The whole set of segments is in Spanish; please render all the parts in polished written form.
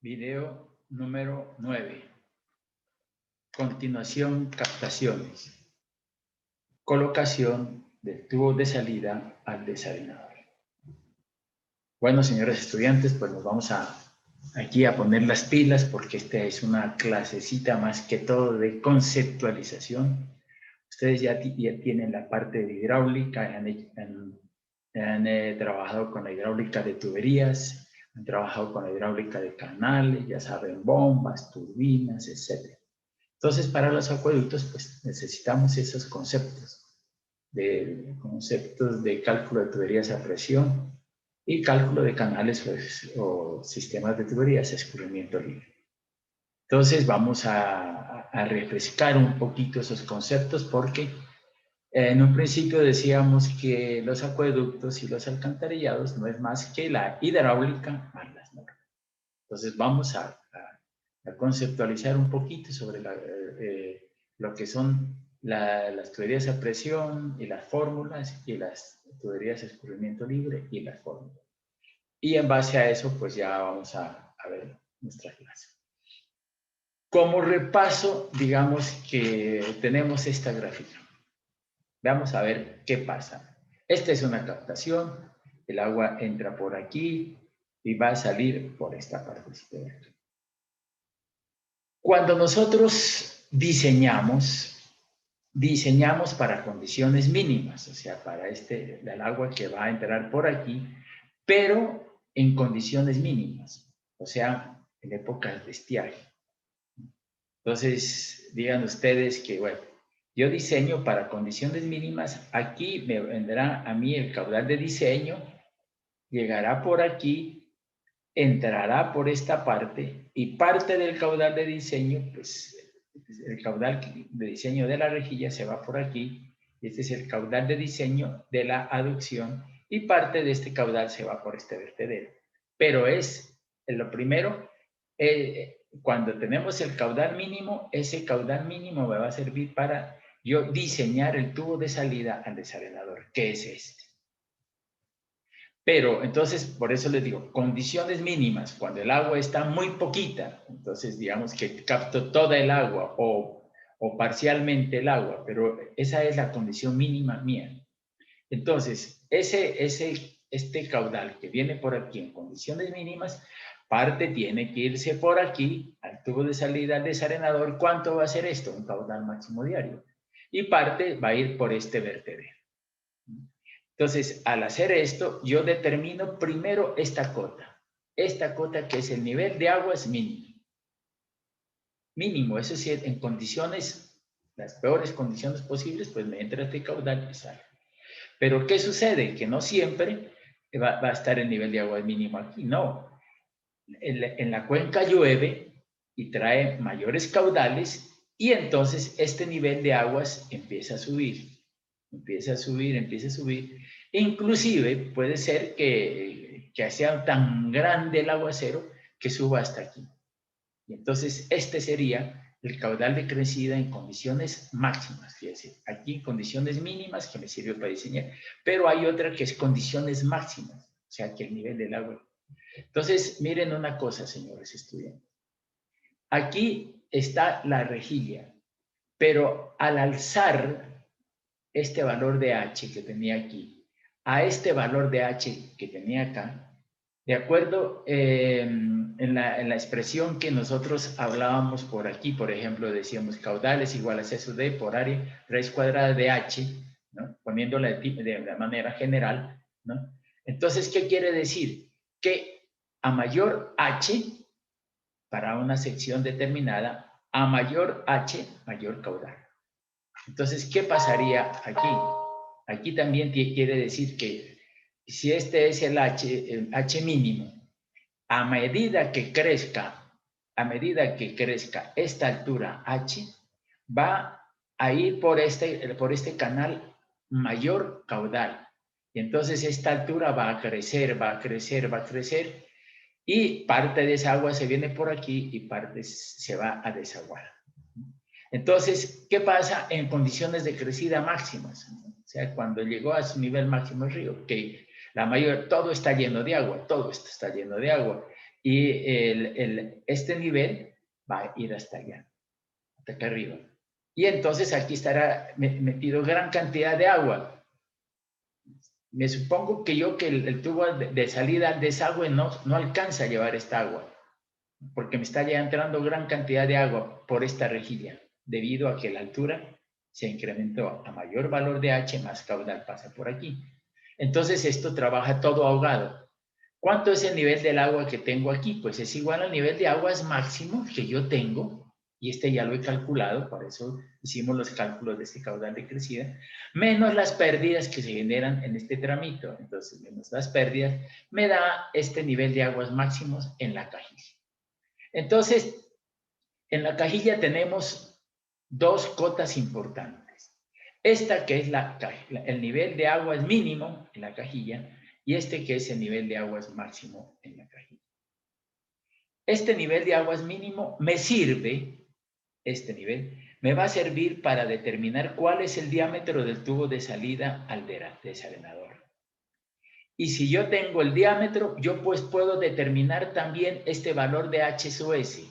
Video número 9. Continuación, captaciones. Colocación del tubo de salida al desalinador. Bueno, señores estudiantes, pues nos vamos aquí a poner las pilas porque esta es una clasecita más que todo de conceptualización. Ustedes ya tienen la parte de hidráulica, han trabajado con la hidráulica de tuberías, han trabajado con la hidráulica de canales, ya saben, bombas, turbinas, etc. Entonces, para los acueductos, pues necesitamos esos conceptos de cálculo de tuberías a presión y cálculo de canales pues, o sistemas de tuberías a escurrimiento libre. Entonces, vamos a refrescar un poquito esos conceptos porque en un principio decíamos que los acueductos y los alcantarillados no es más que la hidráulica más las normas. Entonces vamos a conceptualizar un poquito sobre lo que son las tuberías a presión y las fórmulas y las tuberías a escurrimiento libre y las fórmulas. Y en base a eso pues ya vamos a ver nuestra clase. Como repaso, digamos que tenemos esta gráfica. Vamos a ver qué pasa. Esta es una captación, el agua entra por aquí y va a salir por esta parte. Cuando nosotros diseñamos para condiciones mínimas, o sea, para el agua que va a entrar por aquí, pero en condiciones mínimas, o sea, en épocas de estiaje. Entonces, digan ustedes que, bueno, yo diseño para condiciones mínimas, aquí me vendrá a mí el caudal de diseño, llegará por aquí, entrará por esta parte y parte del caudal de diseño, pues el caudal de diseño de la rejilla se va por aquí, este es el caudal de diseño de la aducción y parte de este caudal se va por este vertedero. Pero es lo primero, cuando tenemos el caudal mínimo, ese caudal mínimo me va a servir para yo diseñar el tubo de salida al desalinador, que es este. Pero entonces, por eso les digo, condiciones mínimas, cuando el agua está muy poquita, entonces digamos que capto toda el agua o parcialmente el agua, pero esa es la condición mínima mía. Entonces, este caudal que viene por aquí en condiciones mínimas, parte tiene que irse por aquí al tubo de salida al desalinador. ¿Cuánto va a ser esto? Un caudal máximo diario. Y parte va a ir por este vertedero. Entonces, al hacer esto, yo determino primero esta cota. Esta cota que es el nivel de agua es mínimo. Mínimo, eso sí, en condiciones, las peores condiciones posibles, pues me entra este caudal y sale. Pero ¿qué sucede? Que no siempre va a estar el nivel de agua mínimo aquí, no. En la cuenca llueve y trae mayores caudales y entonces este nivel de aguas empieza a subir, empieza a subir, empieza a subir. Inclusive puede ser que sea tan grande el aguacero que suba hasta aquí. Y entonces este sería el caudal de crecida en condiciones máximas, fíjense, aquí en condiciones mínimas que me sirvió para diseñar, pero hay otra que es condiciones máximas, o sea que el nivel del agua. Entonces, miren una cosa, señores estudiantes. Aquí está la rejilla, pero al alzar este valor de H que tenía aquí, a este valor de H que tenía acá, de acuerdo en la expresión que nosotros hablábamos por aquí, por ejemplo, decíamos caudales igual a exceso de por área, raíz cuadrada de H, ¿no? Poniéndola de manera general, ¿no? Entonces, ¿qué quiere decir? Que a mayor H, para una sección determinada, a mayor H, mayor caudal. Entonces, ¿qué pasaría aquí? Aquí también quiere decir que si este es el H mínimo, a medida que crezca esta altura H, va a ir por este canal mayor caudal. Y entonces esta altura va a crecer, va a crecer, va a crecer, y parte de esa agua se viene por aquí y parte se va a desaguar. Entonces, ¿qué pasa en condiciones de crecida máximas? O sea, cuando llegó a su nivel máximo el río, que todo está lleno de agua, todo esto está lleno de agua. y este nivel va a ir hasta allá, hasta acá arriba. Y entonces aquí estará metido gran cantidad de agua. Me supongo que el tubo de salida al desagüe no alcanza a llevar esta agua, porque me está ya entrando gran cantidad de agua por esta rejilla, debido a que la altura se incrementó a mayor valor de H, más caudal pasa por aquí. Entonces esto trabaja todo ahogado. ¿Cuánto es el nivel del agua que tengo aquí? Pues es igual al nivel de aguas máximo que yo tengo, y este ya lo he calculado, por eso hicimos los cálculos de este caudal de crecida, menos las pérdidas que se generan en este tramito. Entonces, menos las pérdidas, me da este nivel de aguas máximos en la cajilla. Entonces, en la cajilla tenemos dos cotas importantes. Esta que es el nivel de aguas mínimo en la cajilla, y este que es el nivel de aguas máximo en la cajilla. Este nivel de aguas mínimo me sirve, este nivel, me va a servir para determinar cuál es el diámetro del tubo de salida al desalenador. Y si yo tengo el diámetro, yo pues puedo determinar también este valor de H sub S.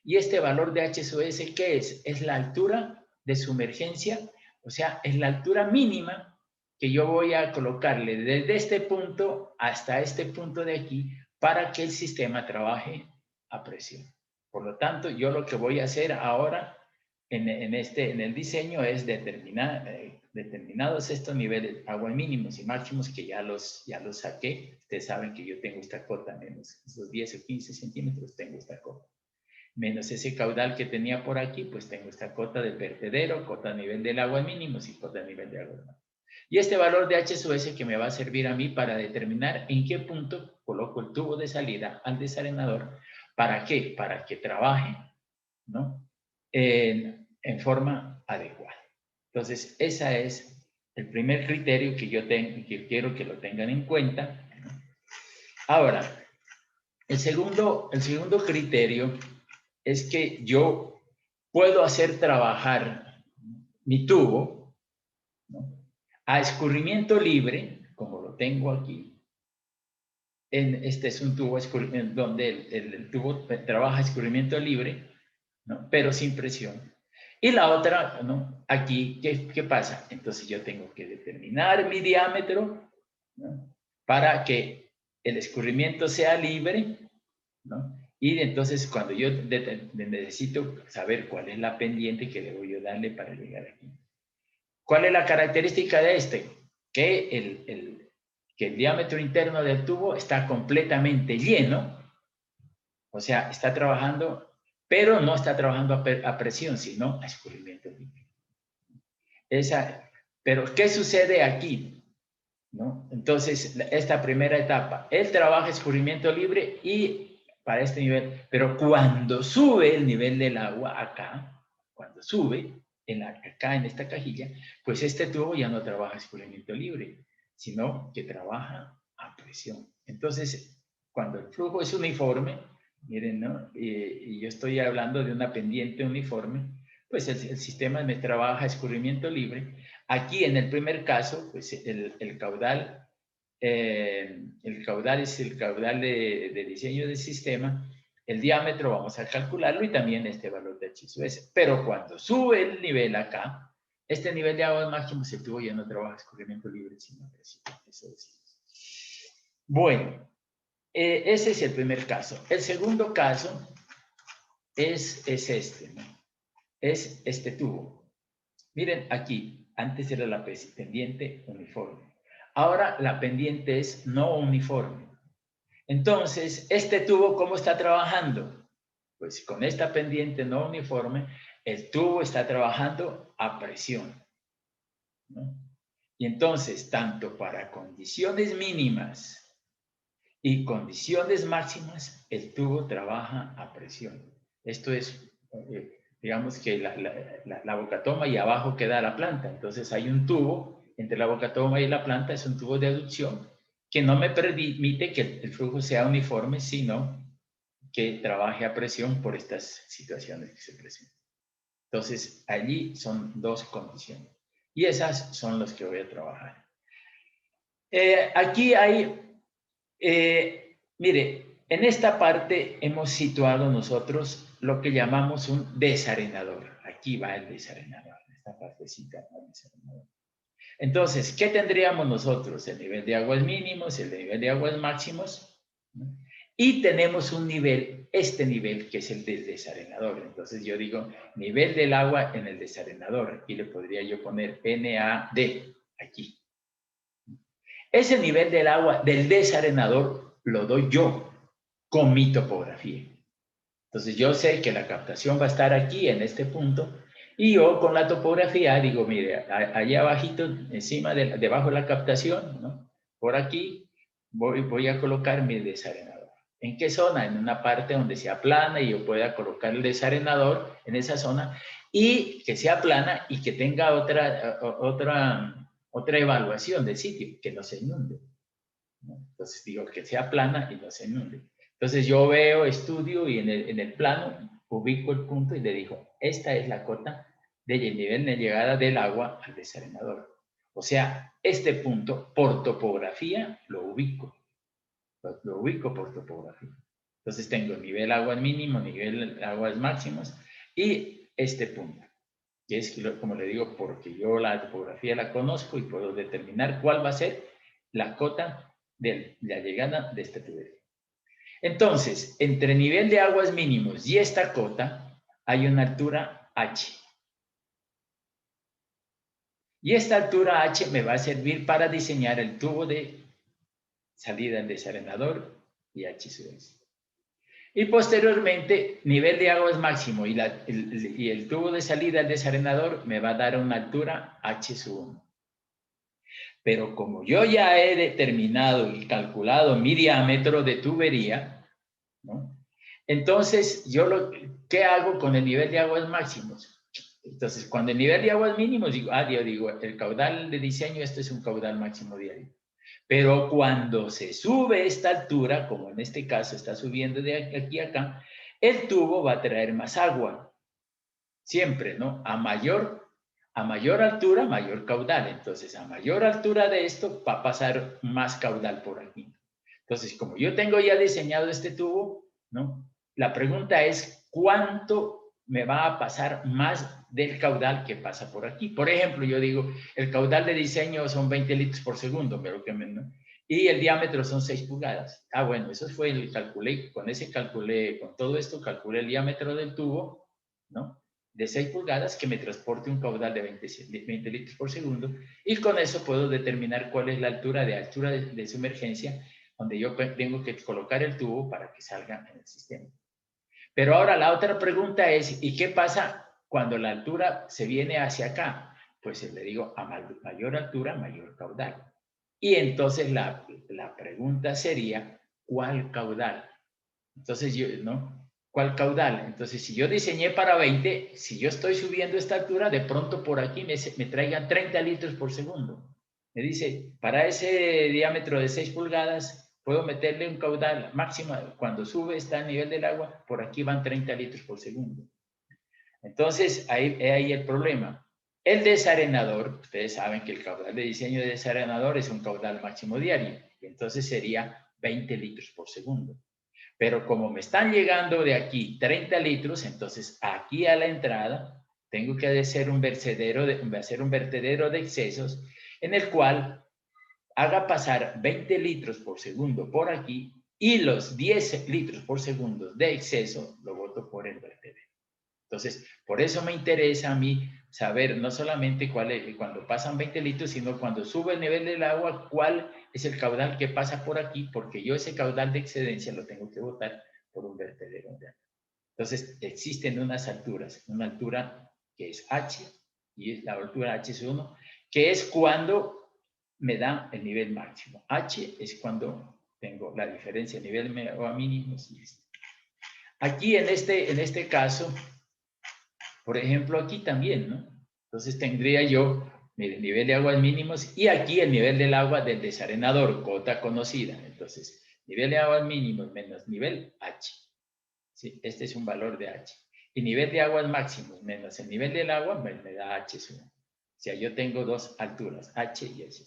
Y este valor de H sub S, ¿qué es? Es la altura de sumergencia, o sea, es la altura mínima que yo voy a colocarle desde este punto hasta este punto de aquí para que el sistema trabaje a presión. Por lo tanto, yo lo que voy a hacer ahora en el diseño es determinar determinados estos niveles agua mínimos y máximos que ya los saqué. Ustedes saben que yo tengo esta cota, menos esos 10 o 15 centímetros, tengo esta cota. Menos ese caudal que tenía por aquí, pues tengo esta cota del vertedero, cota a nivel del agua mínimos y cota a nivel de agua máximos. Y este valor de H sub S que me va a servir a mí para determinar en qué punto coloco el tubo de salida al desalenador. ¿Para qué? Para que trabaje, ¿no? En forma adecuada. Entonces, ese es el primer criterio que yo tengo y que quiero que lo tengan en cuenta. Ahora, el segundo criterio es que yo puedo hacer trabajar mi tubo, ¿no?, a escurrimiento libre, como lo tengo aquí. Este es un tubo donde el tubo trabaja a escurrimiento libre, ¿no?, pero sin presión. Y la otra, ¿no?, aquí, ¿qué pasa? Entonces yo tengo que determinar mi diámetro, ¿no?, para que el escurrimiento sea libre, ¿no? Y entonces cuando yo necesito saber cuál es la pendiente que debo yo darle para llegar aquí. ¿Cuál es la característica de este? Que el diámetro interno del tubo está completamente lleno, o sea, está trabajando, pero no está trabajando a presión, sino a escurrimiento libre. Pero, ¿qué sucede aquí? ¿No? Entonces, esta primera etapa, él trabaja escurrimiento libre y para este nivel, pero cuando sube el nivel del agua acá, cuando sube acá en esta cajilla, pues este tubo ya no trabaja escurrimiento libre, sino que trabaja a presión. Entonces, cuando el flujo es uniforme, miren, ¿no?, y yo estoy hablando de una pendiente uniforme, pues el sistema me trabaja a escurrimiento libre. Aquí en el primer caso, pues el caudal es el caudal de diseño del sistema. El diámetro vamos a calcularlo y también este valor de H sub S. Pero cuando sube el nivel acá, este nivel de agua máximo, el tubo ya no trabaja escurrimiento libre, sino presión. Eso decimos. Bueno, ese es el primer caso. El segundo caso es este, ¿no?, es este tubo. Miren aquí, antes era la pendiente uniforme. Ahora la pendiente es no uniforme. Entonces, este tubo, ¿cómo está trabajando? Pues con esta pendiente no uniforme, el tubo está trabajando a presión, ¿no? Y entonces, tanto para condiciones mínimas y condiciones máximas, el tubo trabaja a presión. Esto es, digamos que la bocatoma y abajo queda la planta. Entonces hay un tubo entre la bocatoma y la planta, es un tubo de aducción que no me permite que el flujo sea uniforme, sino que trabaje a presión por estas situaciones que se presentan. Entonces, allí son dos condiciones. Y esas son las que voy a trabajar. Aquí hay, mire, En esta parte hemos situado nosotros lo que llamamos un desarenador. Aquí va el desarenador, esta partecita va el desarenador. Entonces, ¿qué tendríamos nosotros? El nivel de aguas mínimos, el nivel de aguas máximos, ¿no? Y tenemos un nivel, este nivel, que es el del desarenador. Entonces yo digo, nivel del agua en el desarenador, y le podría yo poner NAD aquí. Ese nivel del agua del desarenador lo doy yo con mi topografía. Entonces yo sé que la captación va a estar aquí en este punto y yo con la topografía digo, mire, allá abajito, encima, debajo de la captación, ¿no? Por aquí voy a colocar mi desarenador. ¿En qué zona? En una parte donde sea plana y yo pueda colocar el desarenador en esa zona y que sea plana y que tenga otra evaluación del sitio, que no se inunde, ¿no? Entonces digo que sea plana y no se inunde. Entonces yo veo, estudio y en el plano ubico el punto y le digo, esta es la cota del nivel de llegada del agua al desarenador. O sea, este punto por topografía lo ubico por topografía. Entonces tengo nivel aguas mínimo, nivel aguas máximos y este punto. Y es como le digo, porque yo la topografía la conozco y puedo determinar cuál va a ser la cota de la llegada de este tuberío. Entonces, entre nivel de aguas mínimos y esta cota hay una altura H. Y esta altura H me va a servir para diseñar el tubo de salida del desarenador y H sub S. Y posteriormente, nivel de aguas máximo y el tubo de salida del desarenador me va a dar una altura H sub 1. Pero como yo ya he determinado y calculado mi diámetro de tubería, ¿no? Entonces, ¿qué hago con el nivel de aguas máximos? Entonces, cuando el nivel de aguas mínimos, yo digo, el caudal de diseño, esto es un caudal máximo diario. Pero cuando se sube esta altura, como en este caso está subiendo de aquí a acá, el tubo va a traer más agua. Siempre, ¿no? A mayor altura, mayor caudal. Entonces, a mayor altura de esto, va a pasar más caudal por aquí. Entonces, como yo tengo ya diseñado este tubo, ¿no? La pregunta es, ¿cuánto me va a pasar más del caudal que pasa por aquí? Por ejemplo, yo digo, el caudal de diseño son 20 litros por segundo, pero que ¿no? Y el diámetro son 6 pulgadas. Ah, bueno, eso fue el calculé, con todo esto calculé el diámetro del tubo, ¿no? De 6 pulgadas que me transporte un caudal de 20 litros por segundo y con eso puedo determinar cuál es la altura de sumergencia donde yo tengo que colocar el tubo para que salga en el sistema. Pero ahora la otra pregunta es, ¿y qué pasa cuando la altura se viene hacia acá? Pues le digo, a mayor altura, mayor caudal. Y entonces la pregunta sería, ¿cuál caudal? Entonces ¿no? ¿Cuál caudal? Entonces, si yo diseñé para 20, si yo estoy subiendo esta altura, de pronto por aquí me traigan 30 litros por segundo. Me dice, para ese diámetro de 6 pulgadas, puedo meterle un caudal máximo, cuando sube está el nivel del agua, por aquí van 30 litros por segundo. Entonces, ahí el problema. El desarenador, ustedes saben que el caudal de diseño de desarenador es un caudal máximo diario, y entonces sería 20 litros por segundo. Pero como me están llegando de aquí 30 litros, entonces aquí a la entrada tengo que hacer un vertedero de excesos en el cual haga pasar 20 litros por segundo por aquí y los 10 litros por segundo de exceso lo boto por el vertedero. Entonces, por eso me interesa a mí saber no solamente cuál es, cuando pasan 20 litros, sino cuando sube el nivel del agua, cuál es el caudal que pasa por aquí, porque yo ese caudal de excedencia lo tengo que botar por un vertedero. Entonces, existen unas alturas, una altura que es H, y la altura H1, que es cuando me da el nivel máximo. H es cuando tengo la diferencia nivel mínimo. Aquí en este caso, por ejemplo, aquí también, ¿no? Entonces tendría yo el nivel de aguas mínimos y aquí el nivel del agua del desarenador, cota conocida. Entonces, nivel de aguas mínimos menos nivel H. ¿Sí? Este es un valor de H. Y nivel de aguas máximos menos el nivel del agua me da H1. O sea, yo tengo dos alturas, H y H.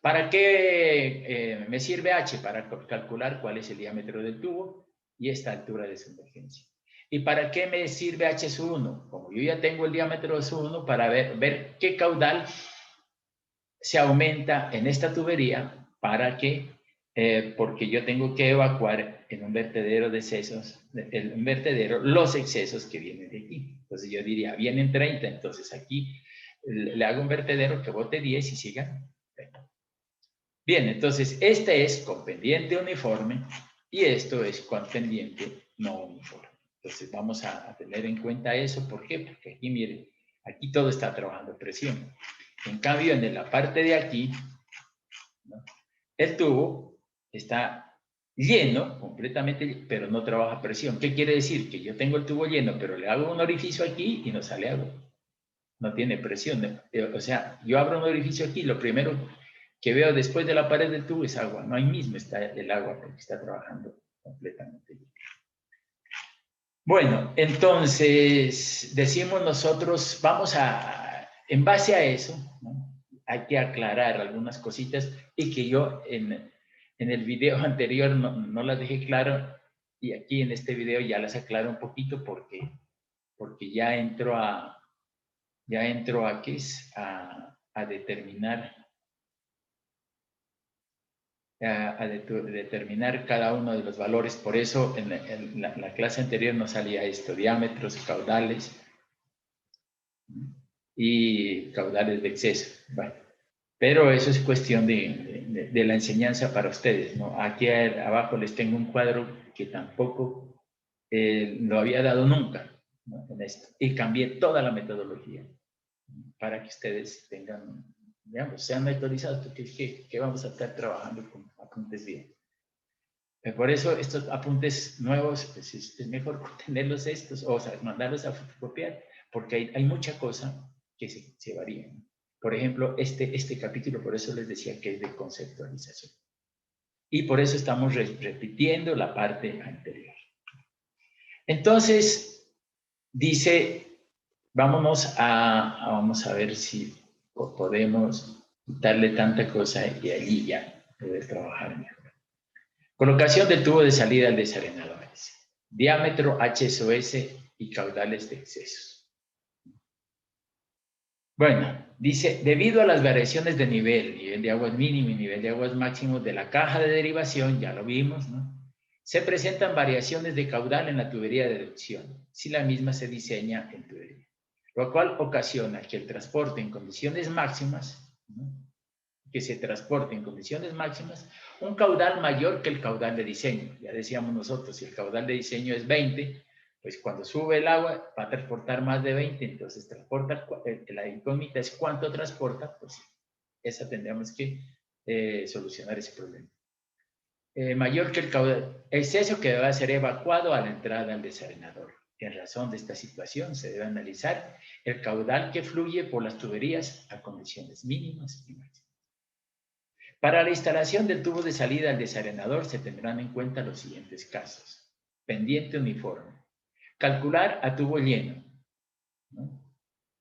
¿Para qué me sirve H? Para calcular cuál es el diámetro del tubo y esta altura de submergencia. ¿Y para qué me sirve H sub 1? Como yo ya tengo el diámetro de sub 1, para ver qué caudal se aumenta en esta tubería para que, porque yo tengo que evacuar en un vertedero de excesos, un vertedero, los excesos que vienen de aquí. Entonces yo diría, vienen 30, entonces aquí le hago un vertedero que bote 10 y sigan 30. Bien, entonces este es con pendiente uniforme y esto es con pendiente no uniforme. Entonces vamos a tener en cuenta eso. ¿Por qué? Porque aquí, miren, aquí todo está trabajando presión. En cambio, en la parte de aquí, ¿no?, el tubo está lleno, completamente, pero no trabaja presión. ¿Qué quiere decir? Que yo tengo el tubo lleno, pero le hago un orificio aquí y no sale agua. No tiene presión. O sea, yo abro un orificio aquí, lo primero que veo después de la pared del tubo es agua. No, ahí mismo está el agua porque está trabajando completamente bien. Bueno, entonces decimos nosotros, en base a eso, ¿no?, hay que aclarar algunas cositas y que yo en el video anterior no las dejé claro y aquí en este video ya las aclaro un poquito porque ya entro a ¿qué es? A determinar determinar cada uno de los valores. Por eso en la clase anterior nos salía esto, diámetros, caudales y caudales de exceso. Bueno, pero eso es cuestión de la enseñanza para ustedes, ¿no? Aquí abajo les tengo un cuadro que tampoco lo había dado nunca, ¿no?, en esto. Y cambié toda la metodología para que ustedes tengan, digamos, sean autorizados, porque es que vamos a estar trabajando con apuntes bien. Por eso estos apuntes nuevos, pues es mejor tenerlos estos, o sea, mandarlos a fotocopiar, porque hay mucha cosa que se varía. Por ejemplo, este capítulo, por eso les decía que es de conceptualización. Y por eso estamos repitiendo la parte anterior. Entonces, dice, vamos a ver si podemos quitarle tanta cosa y allí ya poder trabajar mejor. Colocación del tubo de salida al desarenador. Diámetro HSOS y caudales de excesos. Bueno, dice, debido a las variaciones de nivel de aguas mínimo y nivel de aguas máximo de la caja de derivación, ya lo vimos, ¿no?, se presentan variaciones de caudal en la tubería de reducción, si la misma se diseña en tubería, lo cual ocasiona que el transporte en condiciones máximas, ¿no?, que se transporte en condiciones máximas un caudal mayor que el caudal de diseño. Ya decíamos nosotros, si el caudal de diseño es 20, pues cuando sube el agua va a transportar más de 20, entonces transporta, la incógnita es cuánto transporta, pues esa tendríamos que solucionar ese problema. Mayor que el caudal, exceso que debe ser evacuado a la entrada al desarenador. En razón de esta situación se debe analizar el caudal que fluye por las tuberías a condiciones mínimas y máximas. Para la instalación del tubo de salida al desarenador se tendrán en cuenta los siguientes casos. Pendiente uniforme. Calcular a tubo lleno, ¿no?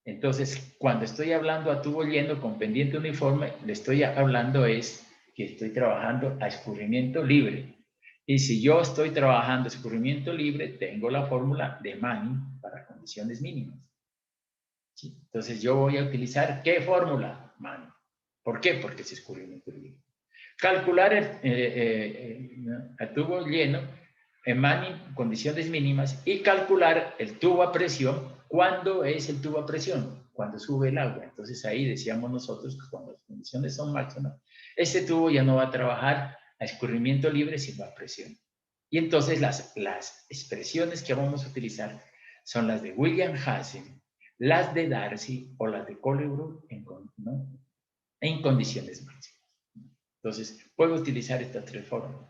Entonces, cuando estoy hablando a tubo lleno con pendiente uniforme, le estoy hablando es que estoy trabajando a escurrimiento libre. Y si yo estoy trabajando a escurrimiento libre, tengo la fórmula de Manning para condiciones mínimas. ¿Sí? Entonces, yo voy a utilizar, ¿qué fórmula? Manning. ¿Por qué? Porque es escurrimiento libre. Calcular el tubo lleno en Manning, condiciones mínimas, y calcular el tubo a presión. ¿Cuándo es el tubo a presión? Cuando sube el agua. Entonces ahí decíamos nosotros que cuando las condiciones son máximas, este tubo ya no va a trabajar a escurrimiento libre, sino a presión. Y entonces las expresiones que vamos a utilizar son las de William Hazen, las de Darcy o las de Colebrook en condiciones máximas. Entonces, puedo utilizar estas tres fórmulas.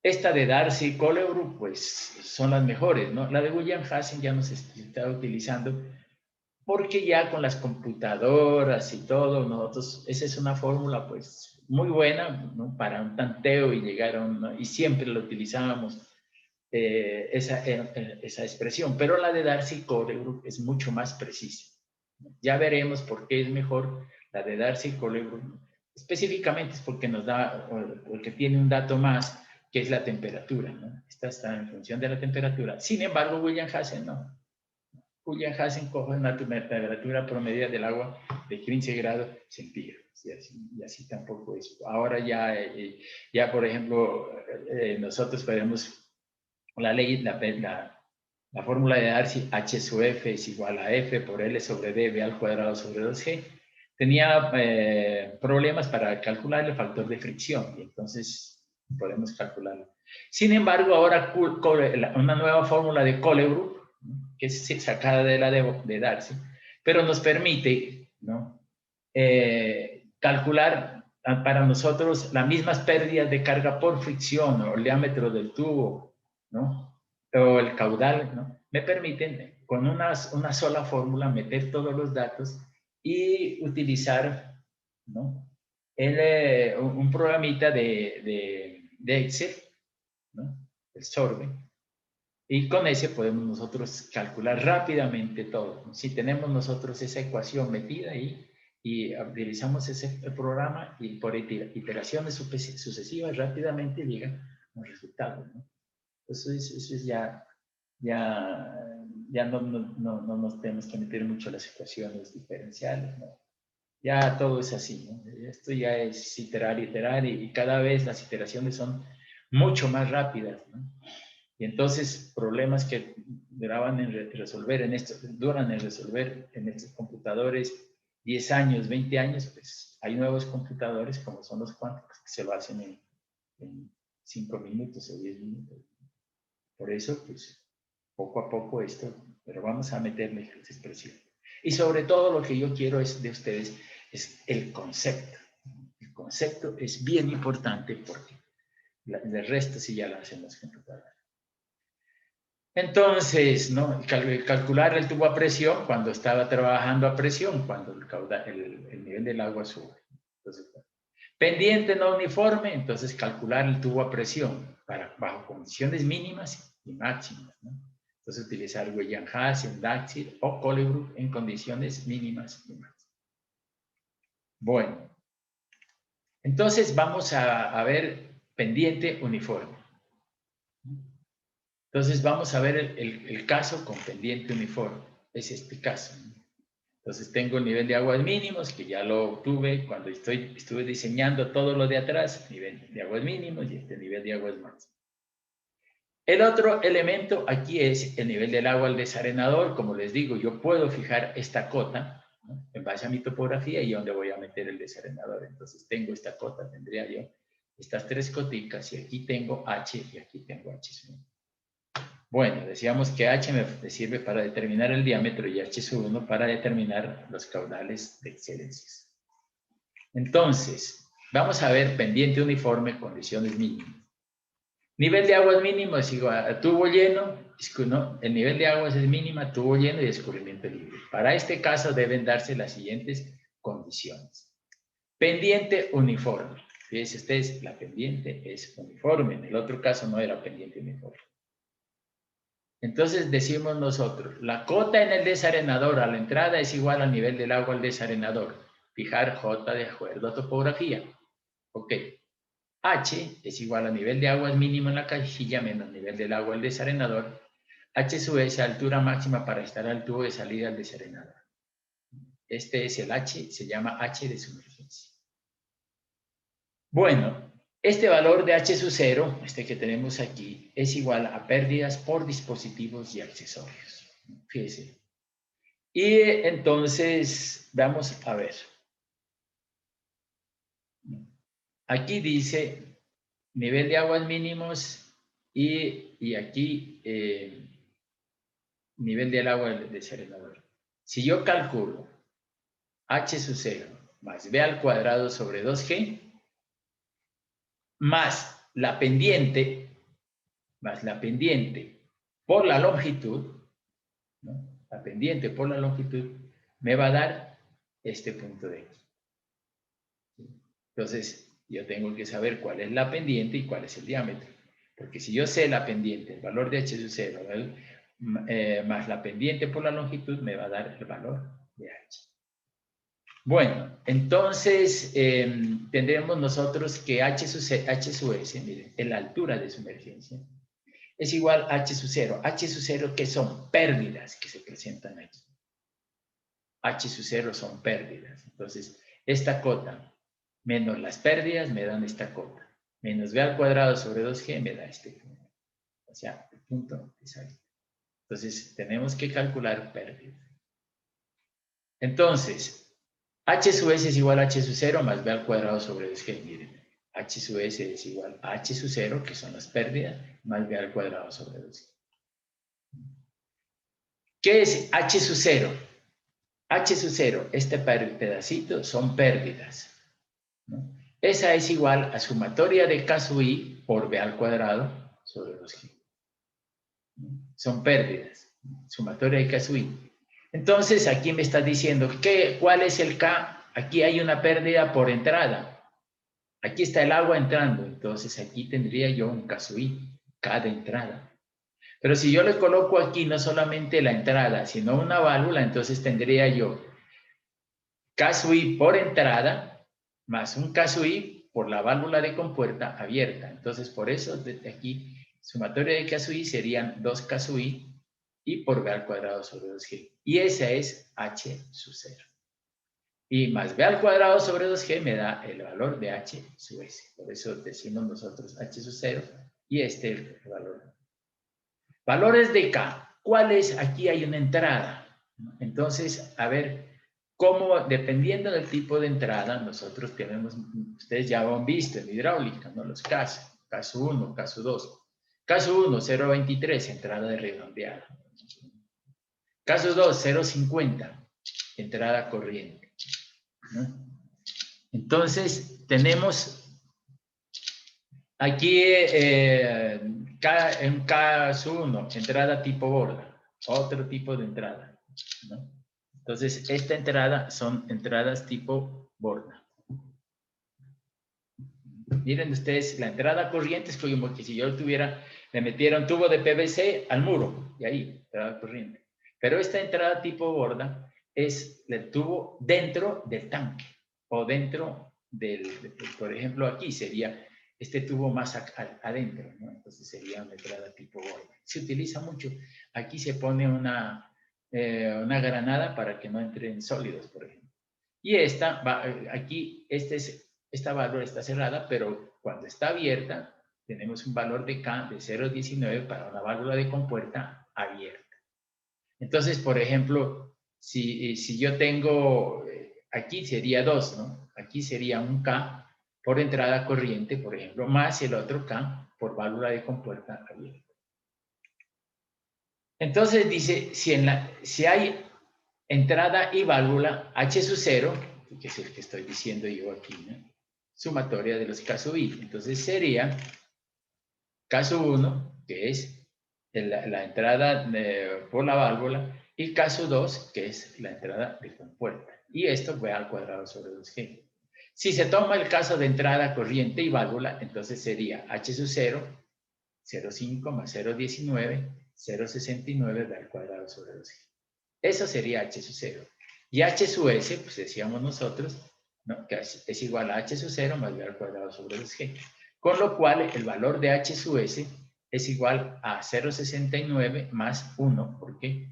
Esta de Darcy y Colebrook, pues, son las mejores, ¿no? La de William Hazen ya no se está utilizando porque ya con las computadoras y todo, nosotros, esa es una fórmula, pues, muy buena, ¿no?, para un tanteo y llegar a un, y siempre lo utilizábamos, esa expresión, pero la de Darcy y Colebrook es mucho más precisa. Ya veremos por qué es mejor la de Darcy y Colebrook. Específicamente es porque nos da, porque tiene un dato más que es la temperatura, ¿no? Esta está en función de la temperatura. Sin embargo, William-Hassen no. William-Hassen coge una temperatura promedio del agua de 15 grados centígrados. Y así tampoco es. Ahora ya por ejemplo, nosotros podemos, la ley, la fórmula de Darcy, H sub F es igual a F por L sobre D, B al cuadrado sobre 2G. Tenía problemas para calcular el factor de fricción, y entonces podemos calcularlo. Sin embargo, ahora una nueva fórmula de Colebrook, que es sacada de la de Darcy, pero nos permite, ¿no? Calcular para nosotros las mismas pérdidas de carga por fricción o el diámetro del tubo, ¿no? O el caudal, ¿no? Me permiten con una sola fórmula meter todos los datos y utilizar, ¿no? Un programita de Excel, ¿no? El Sorbe. Y con ese podemos nosotros calcular rápidamente todo. Si tenemos nosotros esa ecuación metida ahí y utilizamos ese programa y por iteraciones sucesivas rápidamente llegan los resultados, ¿no? Eso es ya no nos tenemos que meter mucho las ecuaciones diferenciales, ¿no? Ya todo es así, ¿no? Esto ya es iterar y cada vez las iteraciones son mucho más rápidas, ¿no? Y entonces problemas que duran en resolver en estos computadores 10 años, 20 años, pues hay nuevos computadores como son los cuánticos que se lo hacen en 5 minutos o 10 minutos. Por eso, pues, poco a poco esto, pero vamos a meterle esa expresión. Y sobre todo lo que yo quiero de ustedes es el concepto. El concepto es bien importante porque el resto sí ya lo hacen los computadores. Entonces, ¿no? Calcular el tubo a presión cuando estaba trabajando a presión, cuando el nivel del agua sube. Entonces, pendiente no uniforme, entonces calcular el tubo a presión bajo condiciones mínimas y máximas, ¿no? Entonces utilizar William-Hassen, Darcy o Colebrook en condiciones mínimas y máximas. Bueno, entonces vamos a ver pendiente uniforme. Entonces vamos a ver el caso con pendiente uniforme. Es este caso, ¿no? Entonces tengo el nivel de aguas mínimos, que ya lo obtuve cuando estuve diseñando todo lo de atrás, nivel de aguas mínimos y este nivel de aguas máximas. El otro elemento aquí es el nivel del agua al desarenador. Como les digo, yo puedo fijar esta cota, ¿no? En base a mi topografía y donde voy a meter el desarenador. Entonces tengo esta cota, tendría yo estas tres coticas y aquí tengo H y aquí tengo H. Bueno, decíamos que H me sirve para determinar el diámetro y H1 para determinar los caudales de excelencias. Entonces, vamos a ver pendiente uniforme, condiciones mínimas. Nivel de aguas mínimo es igual a tubo lleno, ¿no? El nivel de aguas es mínima, tubo lleno y escurrimiento libre. Para este caso deben darse las siguientes condiciones. Pendiente uniforme. Fíjense ustedes, la pendiente es uniforme. En el otro caso no era pendiente uniforme. Entonces decimos nosotros, la cota en el desarenador a la entrada es igual al nivel del agua al desarenador. Fijar J de acuerdo a topografía. Ok. H es igual a nivel de agua mínimo en la cajilla menos nivel del agua al desarenador. H sub es altura máxima para estar al tubo de salida al desarenador. Este es el H, se llama H de sumergencia. Bueno, este valor de H sub 0, este que tenemos aquí, es igual a pérdidas por dispositivos y accesorios. Fíjense. Y entonces, vamos a ver. Aquí dice nivel de aguas mínimos y aquí nivel del agua del desarenador. Si yo calculo H sub 0 más B al cuadrado sobre 2G más la pendiente por la longitud, ¿no? La pendiente por la longitud me va a dar este punto de aquí. Entonces, yo tengo que saber cuál es la pendiente y cuál es el diámetro. Porque si yo sé la pendiente, el valor de H sub 0, más la pendiente por la longitud, me va a dar el valor de H. Bueno, entonces tendremos nosotros que H sub S, miren, en la altura de sumergencia, es igual a H sub 0. H sub 0, ¿qué son? Pérdidas que se presentan aquí. H sub 0 son pérdidas. Entonces, esta cota menos las pérdidas me dan esta cota. Menos b al cuadrado sobre 2g me da este punto. O sea, el punto es ahí. Entonces, tenemos que calcular pérdidas. Entonces, H sub S es igual a H sub 0 más b al cuadrado sobre 2g. Miren, H sub S es igual a H sub 0, que son las pérdidas, más b al cuadrado sobre 2g. ¿Qué es H sub 0? H sub 0, este pedacito, son pérdidas, ¿no? Esa es igual a sumatoria de K sub I por b al cuadrado sobre 2g. Son pérdidas, sumatoria de K sub I. Entonces, aquí me está diciendo, ¿cuál es el K? Aquí hay una pérdida por entrada. Aquí está el agua entrando, entonces aquí tendría yo un K sub I, K de entrada. Pero si yo le coloco aquí no solamente la entrada, sino una válvula, entonces tendría yo K sub I por entrada, más un K sub I por la válvula de compuerta abierta. Entonces, por eso, desde aquí, sumatoria de K sub I serían 2 K sub I y por B al cuadrado sobre 2G. Y esa es H sub 0. Y más B al cuadrado sobre 2G me da el valor de H sub S. Por eso decimos nosotros H sub 0 y este es el valor. Valores de K. ¿Cuál es? Aquí hay una entrada. Entonces, a ver, cómo, dependiendo del tipo de entrada, nosotros tenemos, ustedes ya han visto en hidráulica, ¿no? Los casos. Caso 1, caso 2. Caso 1, 0.23, entrada de redondeada. Caso 2, 0.50, entrada corriente, ¿no? Entonces, tenemos aquí en caso 1, entrada tipo borda, otro tipo de entrada, ¿no? Entonces, esta entrada son entradas tipo borda. Miren ustedes, la entrada corriente es como que si yo tuviera, le metiera un tubo de PVC al muro, y ahí, entrada corriente. Pero esta entrada tipo borda es el tubo dentro del tanque, o dentro por ejemplo, aquí sería este tubo más adentro, ¿no? Entonces sería una entrada tipo borda. Se utiliza mucho. Aquí se pone una granada para que no entren sólidos, por ejemplo. Y esta, aquí, esta válvula está cerrada, pero cuando está abierta, tenemos un valor de K de 0.19 para una válvula de compuerta abierta. Entonces, por ejemplo, si yo tengo, aquí sería 2, ¿no? Aquí sería un K por entrada corriente, por ejemplo, más el otro K por válvula de compuerta abierta. Entonces dice, si hay entrada y válvula H sub 0, que es el que estoy diciendo yo aquí, ¿no? Sumatoria de los K sub I. Entonces sería K sub 1, que es la entrada por la válvula, y K sub 2, que es la entrada de compuerta. Y esto va al cuadrado sobre 2G. Si se toma el caso de entrada corriente y válvula, entonces sería H sub 0, 0,5 más 0,19, 0,69 al cuadrado sobre 2G. Eso sería H sub 0. Y H sub S, pues decíamos nosotros, ¿no? Que es igual a H sub 0 más B al cuadrado sobre 2G. Con lo cual, el valor de H sub S es igual a 0,69 más 1, porque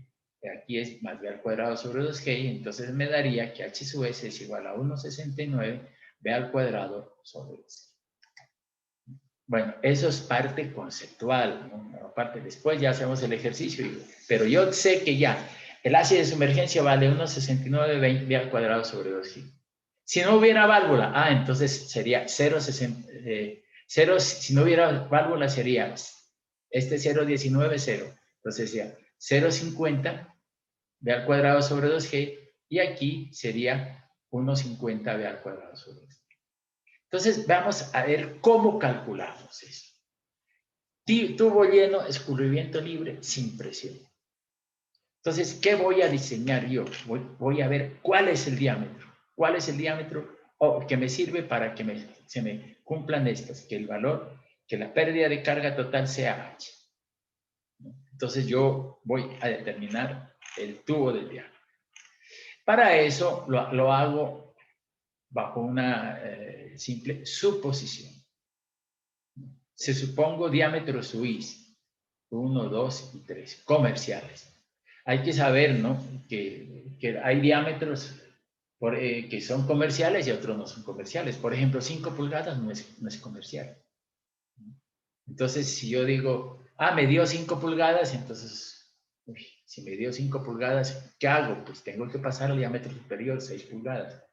aquí es más B al cuadrado sobre 2G, y entonces me daría que H sub S es igual a 1,69 B al cuadrado sobre 2G. Bueno, eso es parte conceptual, ¿no? Aparte, después ya hacemos el ejercicio, pero yo sé que ya el ácido de sumergencia vale 1,69 B al cuadrado sobre 2G. Si no hubiera válvula, entonces sería 0,60, si no hubiera válvula sería este 0,19, 0. Entonces sería 0,50 B al cuadrado sobre 2G, y aquí sería 1,50 B al cuadrado sobre 2G. Entonces, vamos a ver cómo calculamos eso. Tubo lleno, escurrimiento libre, sin presión. Entonces, ¿qué voy a diseñar yo? Voy a ver cuál es el diámetro. ¿Cuál es el diámetro que me sirve para que se me cumplan estas? Que el valor, que la pérdida de carga total sea H. Entonces, yo voy a determinar el tubo del diámetro. Para eso, lo hago bajo una simple suposición. Se supongo diámetros UIs, 1, 2 y 3, comerciales. Hay que saber, ¿no?, que hay diámetros que son comerciales y otros no son comerciales. Por ejemplo, 5 pulgadas no es comercial. Entonces, si yo digo, me dio 5 pulgadas, entonces, si me dio 5 pulgadas, ¿qué hago? Pues tengo que pasar al diámetro superior, 6 pulgadas.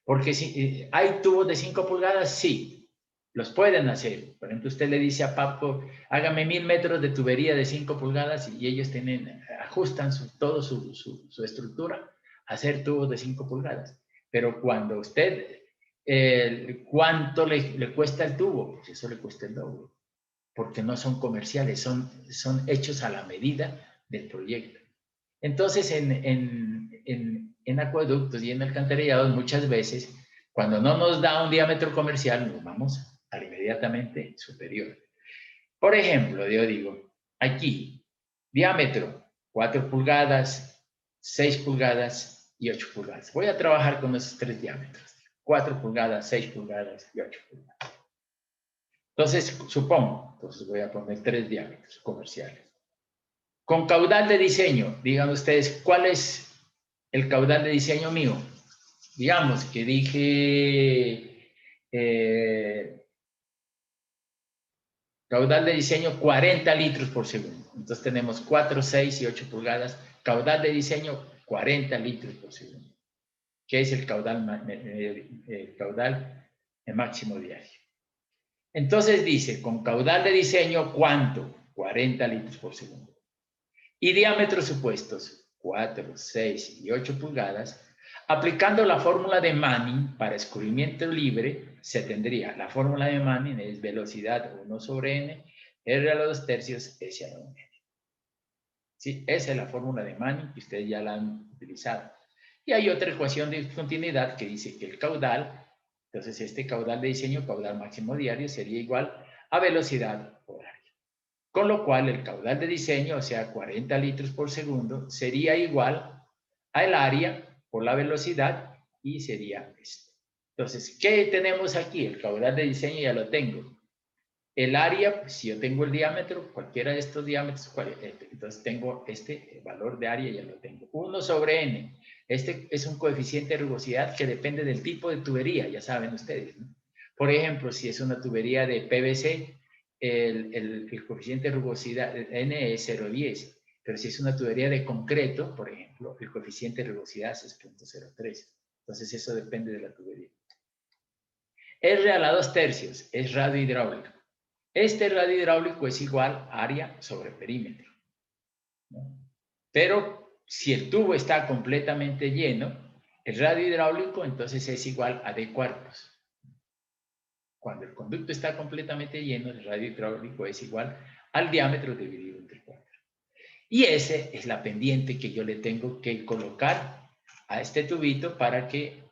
Porque si hay tubos de 5 pulgadas, sí, los pueden hacer. Por ejemplo, usted le dice a Papo, hágame 1000 metros de tubería de 5 pulgadas y ellos ajustan toda su estructura a hacer tubos de 5 pulgadas. Pero cuando usted, ¿cuánto le cuesta el tubo? Pues eso le cuesta el doble, porque no son comerciales, son hechos a la medida del proyecto. Entonces, en acueductos y en alcantarillados, muchas veces, cuando no nos da un diámetro comercial, nos vamos al inmediatamente superior. Por ejemplo, yo digo, aquí, diámetro 4 pulgadas, 6 pulgadas y 8 pulgadas. Voy a trabajar con esos 3 diámetros, 4 pulgadas, 6 pulgadas y 8 pulgadas. Entonces, supongo, voy a poner 3 diámetros comerciales. Con caudal de diseño, digan ustedes, ¿cuál es el caudal de diseño mío? Digamos que dije caudal de diseño 40 litros por segundo. Entonces tenemos 4, 6 y 8 pulgadas. Caudal de diseño 40 litros por segundo. ¿Qué es el caudal máximo diario? Entonces dice, con caudal de diseño, ¿cuánto? 40 litros por segundo. Y diámetros supuestos, 4, 6 y 8 pulgadas, aplicando la fórmula de Manning para escurrimiento libre, se tendría, la fórmula de Manning es velocidad 1 sobre n, r a la 2 tercios, s a la 1 n. Sí, esa es la fórmula de Manning que ustedes ya la han utilizado. Y hay otra ecuación de continuidad que dice que el caudal, entonces este caudal de diseño, caudal máximo diario, sería igual a velocidad por área. Con lo cual el caudal de diseño, o sea, 40 litros por segundo, sería igual al área por la velocidad y sería esto. Entonces, ¿qué tenemos aquí? El caudal de diseño ya lo tengo. El área, pues, si yo tengo el diámetro, cualquiera de estos diámetros, entonces tengo este valor de área, ya lo tengo. 1 sobre n. Este es un coeficiente de rugosidad que depende del tipo de tubería, ya saben ustedes, ¿no? Por ejemplo, si es una tubería de PVC, el coeficiente de rugosidad n es 0,10. Pero si es una tubería de concreto, por ejemplo, el coeficiente de rugosidad es 0,03. Entonces eso depende de la tubería. R a la 2 tercios es radio hidráulico. Este radio hidráulico es igual a área sobre perímetro, ¿no? Pero si el tubo está completamente lleno, el radio hidráulico entonces es igual a D cuartos. Cuando el conducto está completamente lleno, el radio hidráulico es igual al diámetro dividido entre 4. Y esa es la pendiente que yo le tengo que colocar a este tubito para que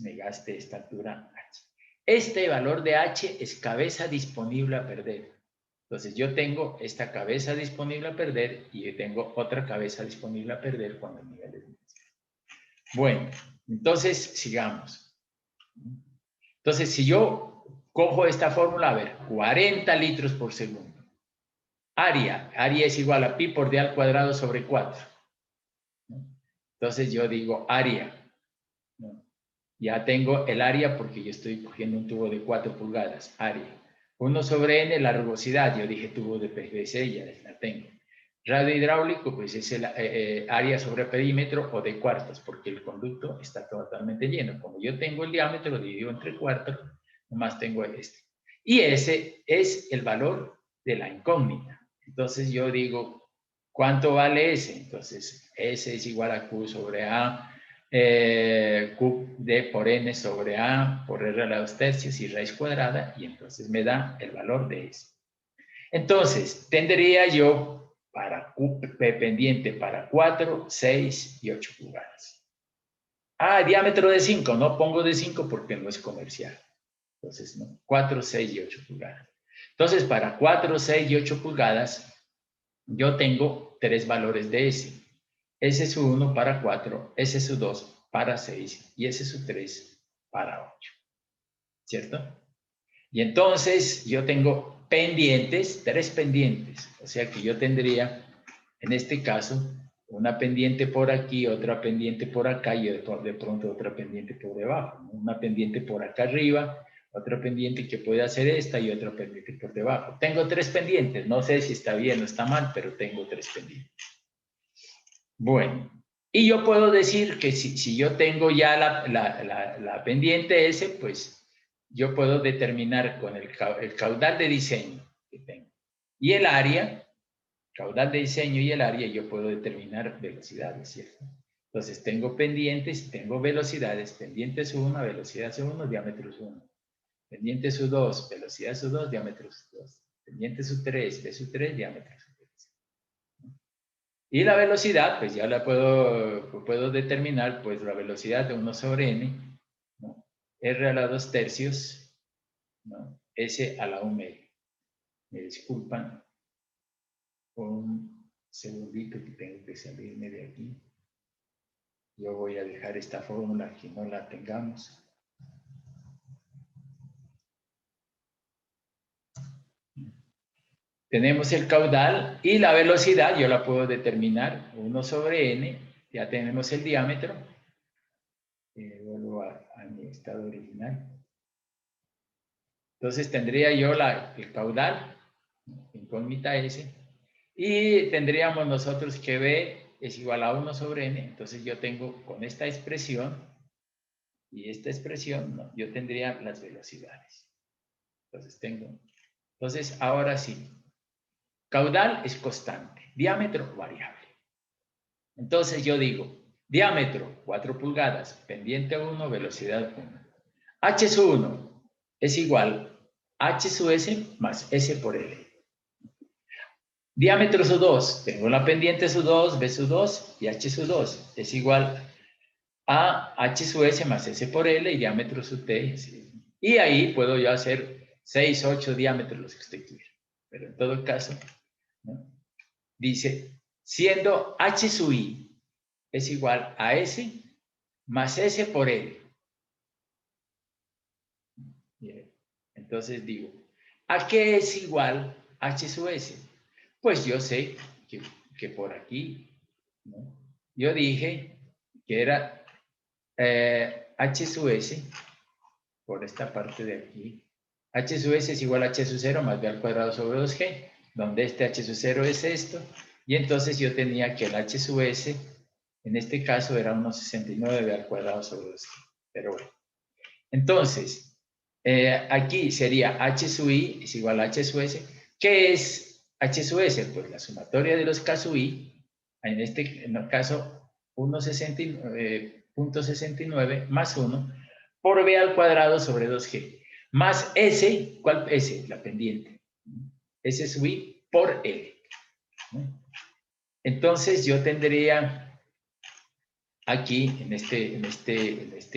me gaste esta altura H. Este valor de H es cabeza disponible a perder. Entonces yo tengo esta cabeza disponible a perder y yo tengo otra cabeza disponible a perder cuando el nivel es inicial. Bueno, entonces sigamos. Entonces si yo cojo esta fórmula, a ver, 40 litros por segundo. Área es igual a pi por d al cuadrado sobre 4. Entonces yo digo área. Ya tengo el área porque yo estoy cogiendo un tubo de 4 pulgadas, área. 1 sobre n, la rugosidad, yo dije tubo de PVC, ya la tengo. Radio hidráulico, pues es el área sobre perímetro o de cuartos, porque el conducto está totalmente lleno. Como yo tengo el diámetro dividido entre cuartos, nomás tengo este. Y ese es el valor de la incógnita. Entonces yo digo, ¿cuánto vale ese? Entonces, S es igual a Q sobre A, Q D por N sobre A por R a la 2 tercios y raíz cuadrada, y entonces me da el valor de S. Entonces, tendría yo para Q pendiente para 4, 6 y 8 pulgadas. Diámetro de 5, no pongo de 5 porque no es comercial. Entonces, ¿no? 4, 6 y 8 pulgadas. Entonces, para 4, 6 y 8 pulgadas, yo tengo 3 valores de S. S es su 1 para 4, S es su 2 para 6 y S es su 3 para 8, ¿cierto? Y entonces yo tengo pendientes, 3 pendientes, o sea que yo tendría, en este caso, una pendiente por aquí, otra pendiente por acá y de pronto otra pendiente por debajo, ¿no? Una pendiente por acá arriba, otra pendiente que puede hacer esta y otra pendiente por debajo. Tengo 3 pendientes, no sé si está bien o está mal, pero tengo 3 pendientes. Bueno, y yo puedo decir que si yo tengo ya la pendiente S, pues yo puedo determinar con el caudal de diseño que tengo y el área, caudal de diseño y el área, yo puedo determinar velocidades, ¿cierto? Entonces tengo pendientes, tengo velocidades, pendiente S1, velocidad S1, diámetro S1. Pendiente S2, velocidad S2, diámetro S2. Pendiente S3, V3, diámetro S3. Y la velocidad, pues ya la puedo determinar, pues la velocidad de 1 sobre n, ¿no? R a la 2 tercios, ¿no? S a la 1 medio. Me disculpan un segundito que tengo que salirme de aquí. Yo voy a dejar esta fórmula que no la tengamos. Tenemos el caudal y la velocidad, yo la puedo determinar, 1 sobre n, ya tenemos el diámetro. Vuelvo a mi estado original. Entonces tendría yo el caudal, incógnita S, y tendríamos nosotros que B es igual a 1 sobre n, entonces yo tengo con esta expresión y esta expresión, ¿no? Yo tendría las velocidades. Entonces ahora sí, caudal es constante, diámetro variable. Entonces yo digo, diámetro 4 pulgadas, pendiente 1, velocidad 1. H sub 1 es igual a H sub S más S por L. Diámetro sub 2, tengo la pendiente sub 2, B sub 2 y H sub 2 es igual a H sub S más S por L y diámetro sub T. ¿Sí? Y ahí puedo yo hacer 6, 8 diámetros los que usted quiera. Pero en todo caso, ¿no? Dice, siendo H sub I es igual a S más S por L. Bien. Entonces digo, ¿a qué es igual H sub S? Pues yo sé que por aquí, ¿no? Yo dije que era H sub S, por esta parte de aquí. H sub S es igual a H sub 0 más B al cuadrado sobre 2G, donde este H sub 0 es esto, y entonces yo tenía que el H sub S, en este caso era 1,69 B al cuadrado sobre 2G. Pero bueno. Entonces, aquí sería H sub I es igual a H sub S. ¿Qué es H sub S? Pues la sumatoria de los K sub I, en el caso 1,69 más 1 por B al cuadrado sobre 2G. Más S, ¿cuál S? La pendiente. S sub I por L. Entonces yo tendría aquí, en este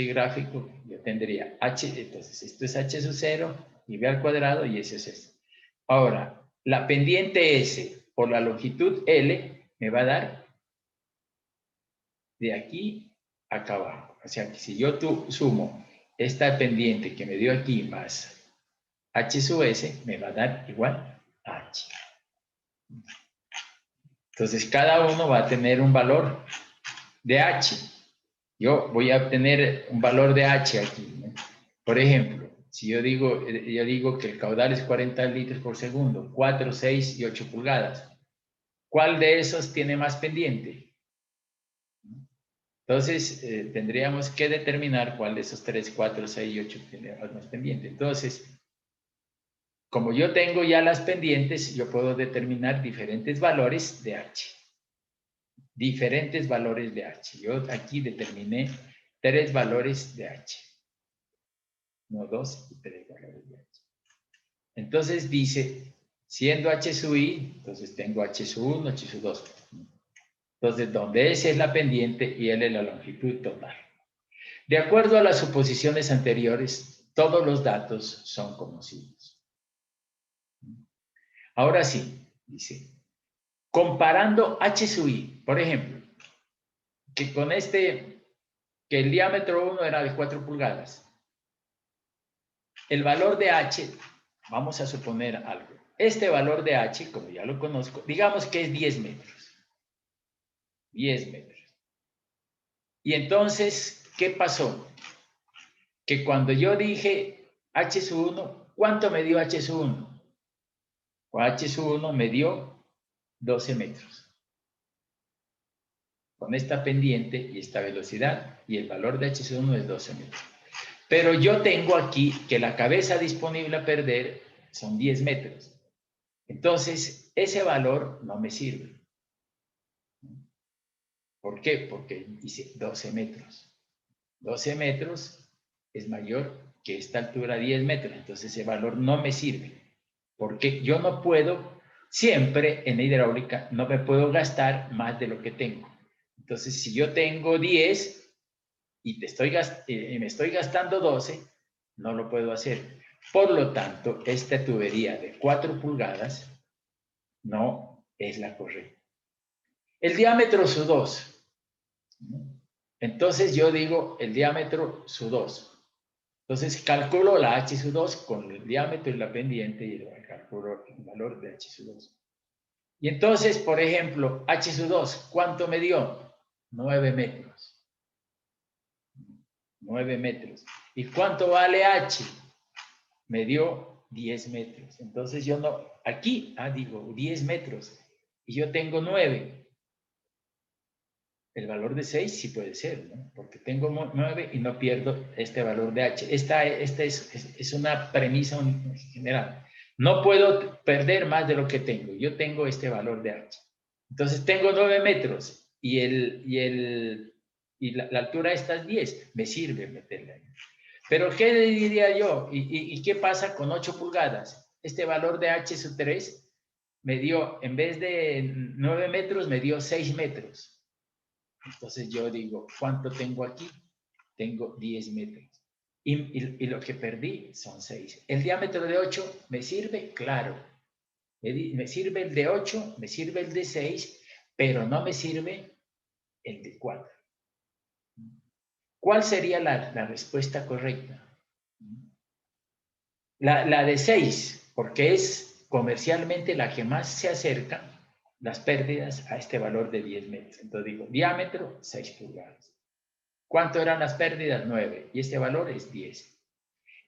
gráfico, yo tendría H, entonces esto es H sub 0 y B al cuadrado y eso es eso. Ahora, la pendiente S por la longitud L me va a dar de aquí a acá abajo. O sea, que si yo sumo esta pendiente que me dio aquí más H sub S, me va a dar igual a H. Entonces, cada uno va a tener un valor de H. Yo voy a obtener un valor de H aquí, ¿no? Por ejemplo, si yo digo que el caudal es 40 litros por segundo, 4, 6 y 8 pulgadas, ¿cuál de esos tiene más pendiente? Entonces, tendríamos que determinar cuál de esos 3, 4, 6 y 8 tiene más pendiente. Entonces, como yo tengo ya las pendientes, yo puedo determinar diferentes valores de H. Diferentes valores de H. Yo aquí determiné 3 valores de H. No 2 y 3 valores de H. Entonces dice, siendo H sub I, entonces tengo H sub 1, H sub 2. Entonces, donde S es la pendiente y L es la longitud total. De acuerdo a las suposiciones anteriores, todos los datos son conocidos. Ahora sí, dice, comparando H sub I, por ejemplo, que con que el diámetro 1 era de 4 pulgadas el valor de H, vamos a suponer algo. Este valor de H, como ya lo conozco, digamos que es 10 metros. 10 metros. Y entonces, ¿qué pasó? Que cuando yo dije H sub 1, ¿cuánto me dio H sub 1? H sub 1 me dio 12 metros. Con esta pendiente y esta velocidad, y el valor de H sub 1 es 12 metros. Pero yo tengo aquí que la cabeza disponible a perder son 10 metros. Entonces, ese valor no me sirve. ¿Por qué? Porque dice 12 metros. 12 metros es mayor que esta altura 10 metros. Entonces, ese valor no me sirve. Porque yo no puedo, siempre en la hidráulica, no me puedo gastar más de lo que tengo. Entonces, si yo tengo 10 y me estoy gastando 12, no lo puedo hacer. Por lo tanto, esta tubería de 4 pulgadas no es la correcta. El diámetro sub 2. Entonces, yo digo el diámetro sub 2. Entonces, calculo la H sub 2 con el diámetro y la pendiente y calculo el valor de H sub 2. Y entonces, por ejemplo, H sub 2, ¿cuánto me dio? 9 metros. 9 metros. ¿Y cuánto vale H? Me dio 10 metros. Entonces yo no, aquí, digo 10 metros. Y yo tengo 9. El valor de 6 sí puede ser, ¿no? Porque tengo 9 y no pierdo este valor de H. Esta es una premisa general. No puedo perder más de lo que tengo. Yo tengo este valor de H. Entonces tengo 9 metros y la altura esta es 10. Me sirve meterla ahí. Pero ¿qué le diría yo? ¿Y qué pasa con 8 pulgadas? Este valor de H sub 3 me dio, en vez de 9 metros, me dio 6 metros. Entonces yo digo, ¿cuánto tengo aquí? Tengo 10 metros. Y lo que perdí son 6. ¿El diámetro de 8 me sirve? Claro. Me sirve el de 8, me sirve el de 6, pero no me sirve el de 4. ¿Cuál sería la respuesta correcta? La de 6, porque es comercialmente la que más se acerca las pérdidas a este valor de 10 metros. Entonces digo, diámetro, 6 pulgadas. ¿Cuánto eran las pérdidas? 9. Y este valor es 10.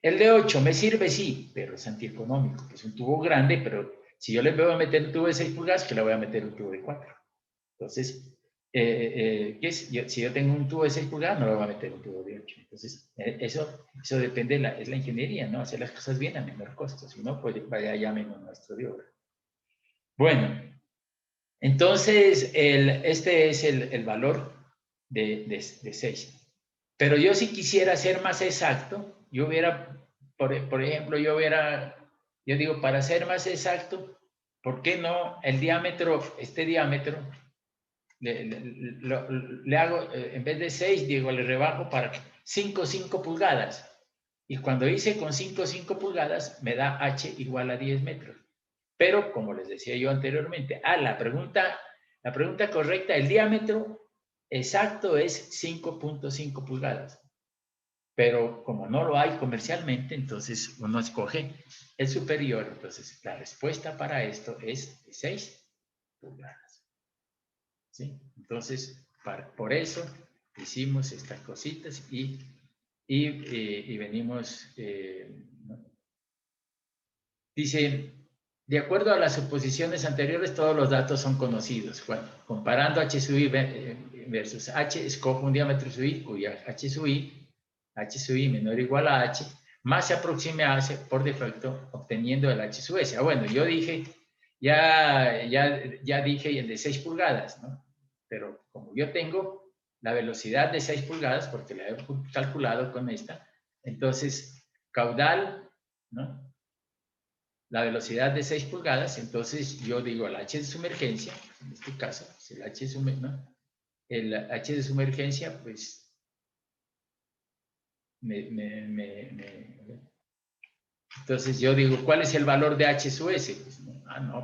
El de 8 me sirve, sí, pero es antieconómico. Es un tubo grande, pero si yo le voy a meter un tubo de 6 pulgadas, que le voy a meter un tubo de 4. Entonces, si yo tengo un tubo de 6 pulgadas, no le voy a meter un tubo de 8. Entonces, eso depende, es la ingeniería, ¿no? Hacer las cosas bien a menor costo. Si no, pues vaya ya menos nuestro de obra. Bueno, entonces, este es el valor de 6. Pero yo si quisiera ser más exacto, yo hubiera, por ejemplo, yo digo, para ser más exacto, ¿por qué no el diámetro, este diámetro, le hago, en vez de 6, digo, le rebajo para 5 pulgadas. Y cuando hice con 5 pulgadas, me da H igual a 10 metros. Pero, como les decía yo anteriormente, la pregunta correcta, el diámetro exacto es 5.5 pulgadas. Pero como no lo hay comercialmente, entonces uno escoge el superior. Entonces, la respuesta para esto es 6 pulgadas. ¿Sí? Entonces, por eso hicimos estas cositas y venimos, ¿no? Dice, de acuerdo a las suposiciones anteriores, todos los datos son conocidos. Bueno, comparando H sub I versus H, escojo un diámetro sub I, cuya H sub I menor o igual a H, más se aproxime a H por defecto, obteniendo el H sub S. Bueno, yo dije, ya dije el de 6 pulgadas, ¿no? Pero como yo tengo la velocidad de 6 pulgadas, porque la he calculado con esta, entonces, caudal, ¿no? La velocidad de 6 pulgadas, entonces yo digo el H de sumergencia, en este caso, el H de sumergencia, pues, entonces yo digo, ¿cuál es el valor de H sub S? Pues,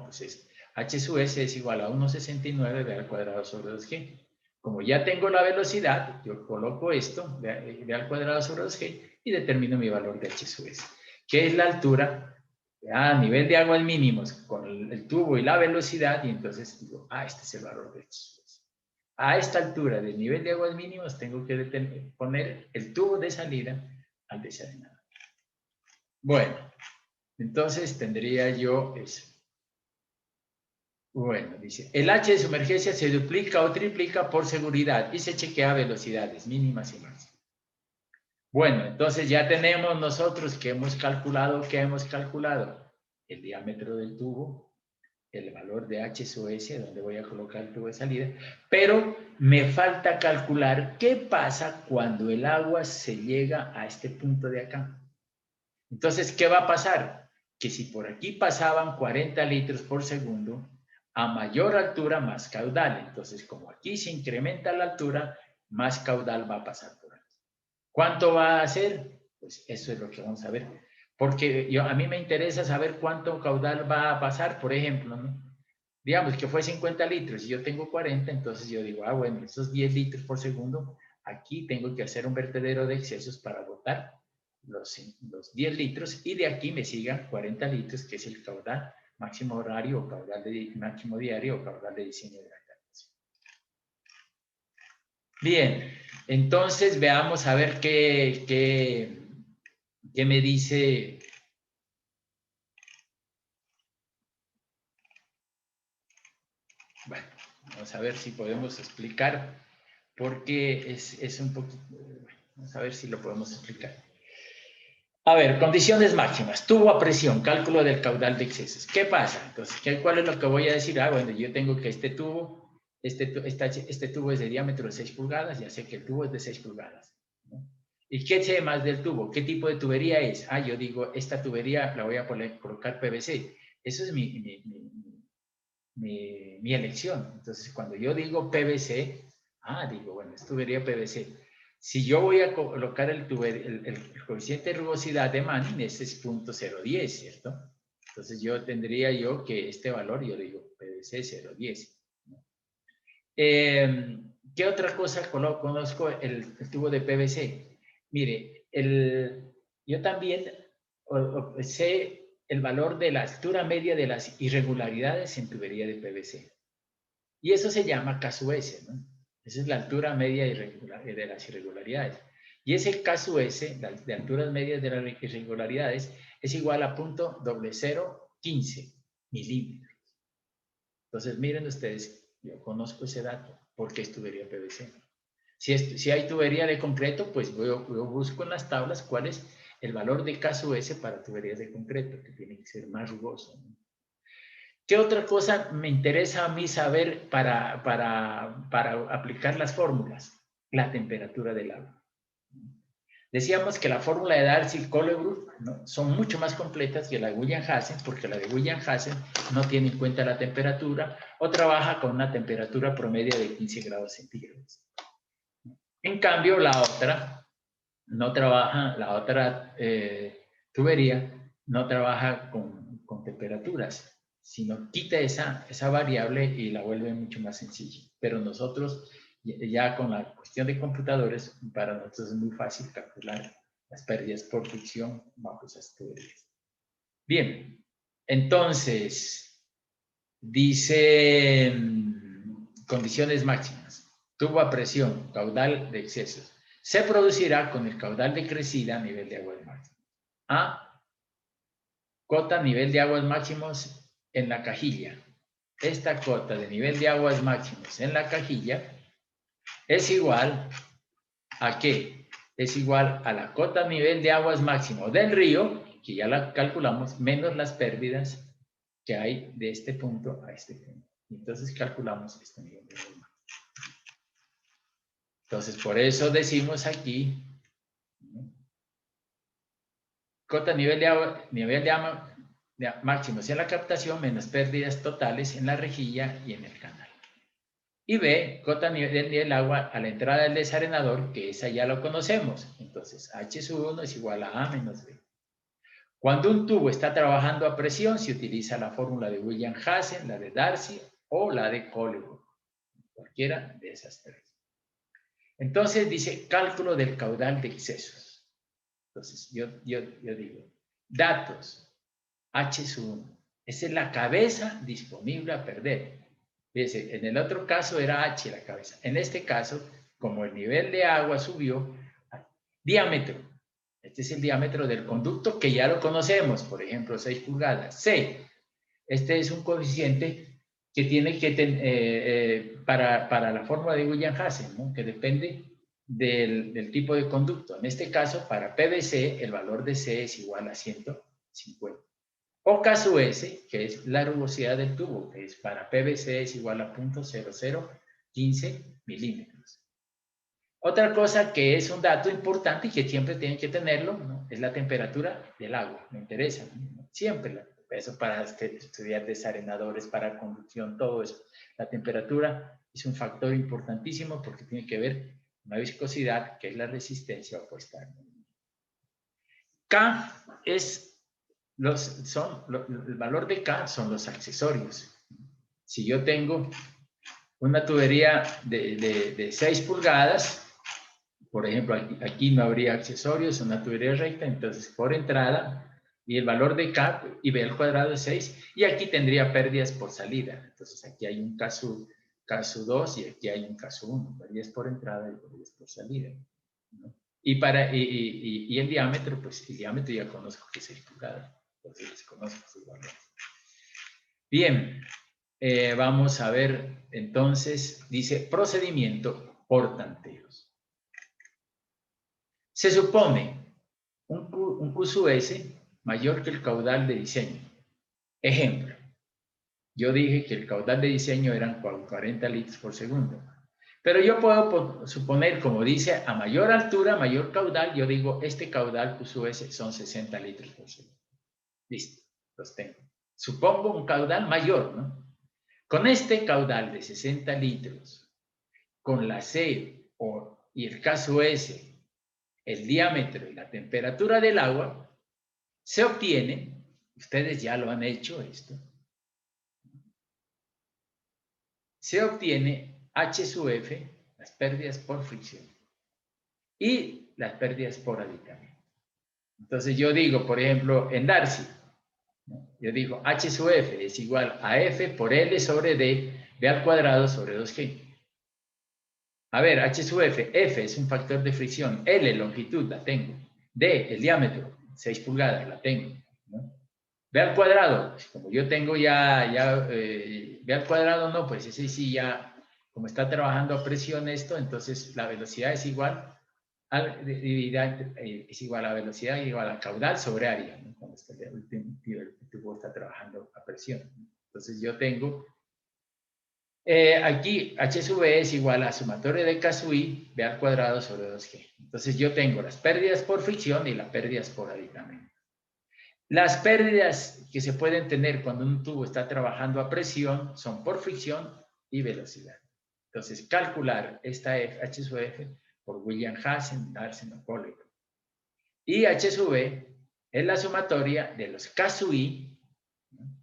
pues H sub S es igual a 1,69 V al cuadrado sobre 2G. Como ya tengo la velocidad, yo coloco esto, V al cuadrado sobre 2G, y determino mi valor de H sub S. qué es la altura a nivel de aguas mínimos con el tubo y la velocidad, y entonces digo, este es el valor de HSUS. A esta altura del nivel de aguas mínimos tengo que poner el tubo de salida al desarenador. Bueno, entonces tendría yo eso. Bueno, dice, el H de sumergencia se duplica o triplica por seguridad y se chequea velocidades mínimas y máximas. Bueno, entonces ya tenemos nosotros que hemos calculado, el diámetro del tubo, el valor de HSUS, donde voy a colocar el tubo de salida, pero me falta calcular qué pasa cuando el agua se llega a este punto de acá. Entonces, ¿qué va a pasar? Que si por aquí pasaban 40 litros por segundo, a mayor altura, más caudal. Entonces, como aquí se incrementa la altura, más caudal va a pasar por aquí. ¿Cuánto va a hacer? Pues eso es lo que vamos a ver. Porque a mí me interesa saber cuánto caudal va a pasar, por ejemplo, ¿no? Digamos que fue 50 litros y yo tengo 40, entonces yo digo, bueno, esos 10 litros por segundo, aquí tengo que hacer un vertedero de excesos para botar los 10 litros y de aquí me sigan 40 litros, que es el caudal máximo horario o caudal máximo diario o caudal de diseño de la instalación. Bien, entonces veamos a ver qué me dice. Bueno, vamos a ver si podemos explicar, porque es un poquito. Vamos a ver si lo podemos explicar. A ver, condiciones máximas. Tubo a presión, cálculo del caudal de excesos. ¿Qué pasa? Entonces, ¿cuál es lo que voy a decir? Bueno, yo tengo que este tubo es de diámetro de 6 pulgadas, ya sé que el tubo es de 6 pulgadas. ¿No? ¿Y qué sé más del tubo? ¿Qué tipo de tubería es? Yo digo, esta tubería la voy a colocar PVC. Eso es mi elección. Entonces, cuando yo digo PVC, digo, bueno, es tubería PVC. Si yo voy a colocar el coeficiente de rugosidad de Manning, ese es 0.010, ¿cierto? Entonces, tendría que este valor, yo digo PVC 0.10. ¿No? ¿Qué otra cosa conozco el tubo de PVC? Mire, yo también sé el valor de la altura media de las irregularidades en tubería de PVC. Y eso se llama KSUS, ¿no? Esa es la altura media de las irregularidades. Y ese KSUS, de alturas medias de las irregularidades, es igual a 0.0015 milímetros. Entonces, miren ustedes, yo conozco ese dato porque es tubería PVC. Si hay tubería de concreto, pues yo busco en las tablas cuál es el valor de KSUS para tuberías de concreto, que tiene que ser más rugoso, ¿no? ¿Qué otra cosa me interesa a mí saber para aplicar las fórmulas? La temperatura del agua. Decíamos que la fórmula de Darcy-Colebrook, ¿no?, son mucho más completas que la de William-Hassen, porque la de William-Hassen no tiene en cuenta la temperatura o trabaja con una temperatura promedio de 15 grados centígrados. En cambio, la otra no trabaja, la otra tubería no trabaja con temperaturas, sino quita esa variable y la vuelve mucho más sencilla. Pero nosotros, ya con la cuestión de computadores, para nosotros es muy fácil calcular las pérdidas por fricción bajo esas tuberías. Bien, entonces, dice condiciones máximas. Tubo a presión, caudal de excesos. Se producirá con el caudal de crecida a nivel de aguas máximos. Cota nivel de aguas máximos en la cajilla. Esta cota de nivel de aguas máximos en la cajilla es igual ¿a qué? Es igual a la cota nivel de aguas máximo del río, que ya la calculamos, menos las pérdidas que hay de este punto a este punto. Entonces calculamos este nivel de aguas máximo. Entonces, por eso decimos aquí, cota nivel de agua máximos en la captación menos pérdidas totales en la rejilla y en el canal. Y B, cota nivel del agua a la entrada del desarenador, que esa ya lo conocemos. Entonces, H sub 1 es igual a A menos B. Cuando un tubo está trabajando a presión, se utiliza la fórmula de William-Hassen, la de Darcy o la de Colebrook. Cualquiera de esas tres. Entonces, dice cálculo del caudal de excesos. Entonces, yo digo, Datos, H sub 1. Esa es la cabeza disponible a perder. Fíjense, en el otro caso era H la cabeza. En este caso, como el nivel de agua subió, diámetro. Este es el diámetro del conducto que ya lo conocemos, por ejemplo, 6 pulgadas. C. Este es un coeficiente que tiene que para la fórmula de William-Hassen, ¿no? Que depende del tipo de conducto. En este caso, para PVC, el valor de C es igual a 150. O caso S, que es la rugosidad del tubo, que es para PVC es igual a 0.0015 milímetros. Otra cosa que es un dato importante y que siempre tienen que tenerlo, ¿no? Es la temperatura del agua. Me interesa, ¿no? Siempre. Eso para estudiantes arenadores, para conducción, todo eso. La temperatura es un factor importantísimo porque tiene que ver con la viscosidad, que es la resistencia opuesta. K es el valor de K son los accesorios. Si yo tengo una tubería de 6 pulgadas, por ejemplo, aquí no habría accesorios, una tubería recta, entonces por entrada, y el valor de K, y B al cuadrado es 6, y aquí tendría pérdidas por salida. Entonces aquí hay un caso 2 y aquí hay un caso 1, pérdidas por entrada y pérdidas por salida, ¿no? Y el diámetro, pues el diámetro ya conozco que es 6 pulgadas, entonces les conozco sus valores. Bien, vamos a ver entonces, dice procedimiento por tanteos. Se supone un Q sub S mayor que el caudal de diseño. Ejemplo, yo dije que el caudal de diseño eran 40 litros por segundo. Pero yo puedo suponer, como dice, a mayor altura, mayor caudal, yo digo, este caudal Q sub S son 60 litros por segundo. Listo, los tengo. Supongo un caudal mayor, ¿no? Con este caudal de 60 litros, con la C y el caso S, el diámetro y la temperatura del agua, se obtiene, ustedes ya lo han hecho esto, se obtiene H sub F, las pérdidas por fricción, y las pérdidas por aditamento. Entonces yo digo, por ejemplo, en Darcy, ¿no? Yo digo H sub F es igual a F por L sobre D, B al cuadrado sobre 2G. A ver, H sub F, F es un factor de fricción, L, longitud, la tengo, D, el diámetro, 6 pulgadas, la tengo, ¿no? B al cuadrado, pues como yo tengo B al cuadrado no, pues ese sí ya, como está trabajando a presión esto, entonces la velocidad es igual a la velocidad igual a caudal sobre área, ¿no? Cuando el tubo está trabajando a presión. Entonces yo tengo, aquí H sub E es igual a sumatoria de K sub I, B al cuadrado sobre 2G. Entonces yo tengo las pérdidas por fricción y las pérdidas por aditamento. Las pérdidas que se pueden tener cuando un tubo está trabajando a presión son por fricción y velocidad. Entonces, calcular esta H sub F por William-Hassen, Darcy o Kohler. Y H sub E es la sumatoria de los K sub I, ¿no?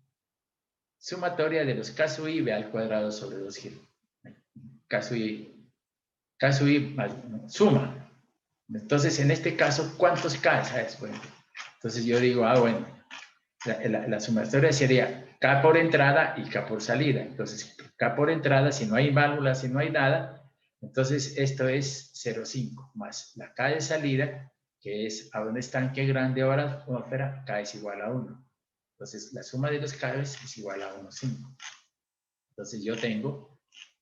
Sumatoria de los K sub I B al cuadrado sobre 2G. K sub I ¿no? Suma. Entonces, en este caso, ¿cuántos K? ¿Sabes? Bueno, entonces yo digo, bueno, la sumatoria sería K por entrada y K por salida. Entonces, K por entrada, si no hay válvulas, si no hay nada, entonces esto es 0,5 más la K de salida, que es a un estanque grande o a la atmósfera, K es igual a 1. Entonces, la suma de los K es igual a 1,5. Entonces, yo tengo,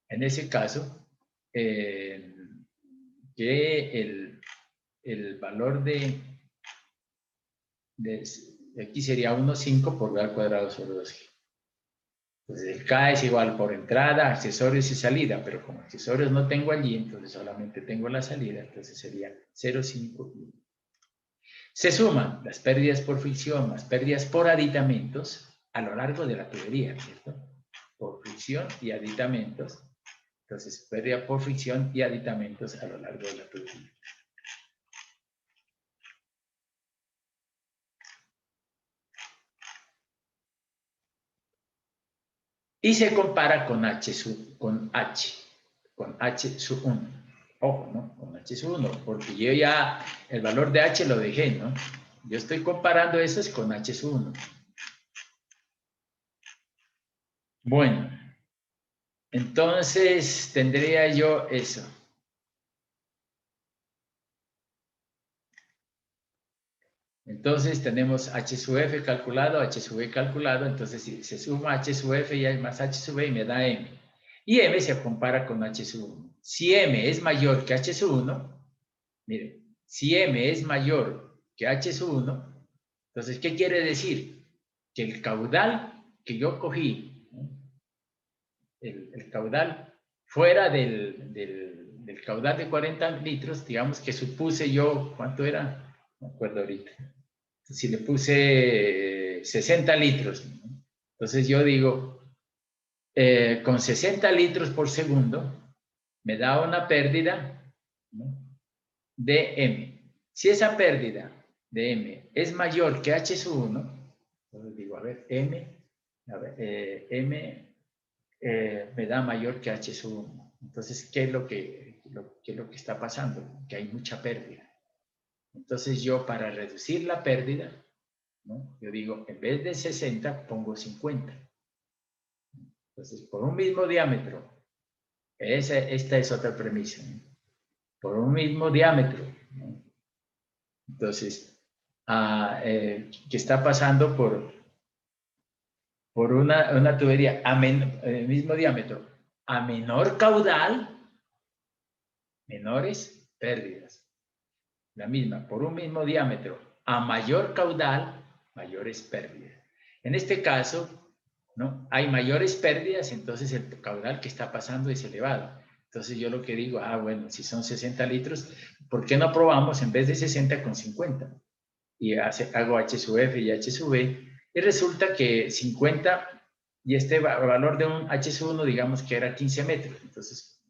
en ese caso, que el valor de aquí sería 1,5 por B al cuadrado sobre 2G. Entonces el K es igual por entrada, accesorios y salida, pero como accesorios no tengo allí, entonces solamente tengo la salida, entonces sería 0,5. Se suman las pérdidas por fricción más pérdidas por aditamentos a lo largo de la tubería, ¿cierto? Por fricción y aditamentos. Entonces, pérdida por fricción y aditamentos a lo largo de la tubería. Y se compara con H sub 1. Ojo, ¿no? Con H sub 1, porque yo ya el valor de H lo dejé, ¿no? Yo estoy comparando eso con H1. Bueno, entonces tendría yo eso. Entonces tenemos H sub F calculado, H sub E calculado, entonces si se suma H sub F y hay más H sub E y me da M. Y M se compara con H sub 1. Si M es mayor que H sub 1, miren, si M es mayor que H sub 1, entonces, ¿qué quiere decir? Que el caudal que yo cogí, el caudal fuera del caudal de 40 litros, digamos que supuse yo, ¿cuánto era? No me acuerdo ahorita. Si le puse 60 litros, ¿no? Entonces yo digo, con 60 litros por segundo, me da una pérdida, ¿no?, de M. Si esa pérdida de M es mayor que H sub 1, entonces digo, a ver, M me da mayor que H sub 1. Entonces, ¿qué es lo que está pasando? Que hay mucha pérdida. Entonces yo, para reducir la pérdida, ¿no?, yo digo, en vez de 60, pongo 50. Entonces, por un mismo diámetro, esta es otra premisa, ¿no?, por un mismo diámetro, ¿no? Entonces, que está pasando por una tubería el mismo diámetro, a menor caudal, menores pérdidas. La misma, por un mismo diámetro, a mayor caudal, mayores pérdidas. En este caso, ¿no?, hay mayores pérdidas, entonces el caudal que está pasando es elevado. Entonces yo lo que digo, bueno, si son 60 litros, ¿por qué no probamos en vez de 60 con 50? Y hago H sub F y H sub E, y resulta que 50, y este valor de un H sub 1, digamos que era 15 metros. Entonces,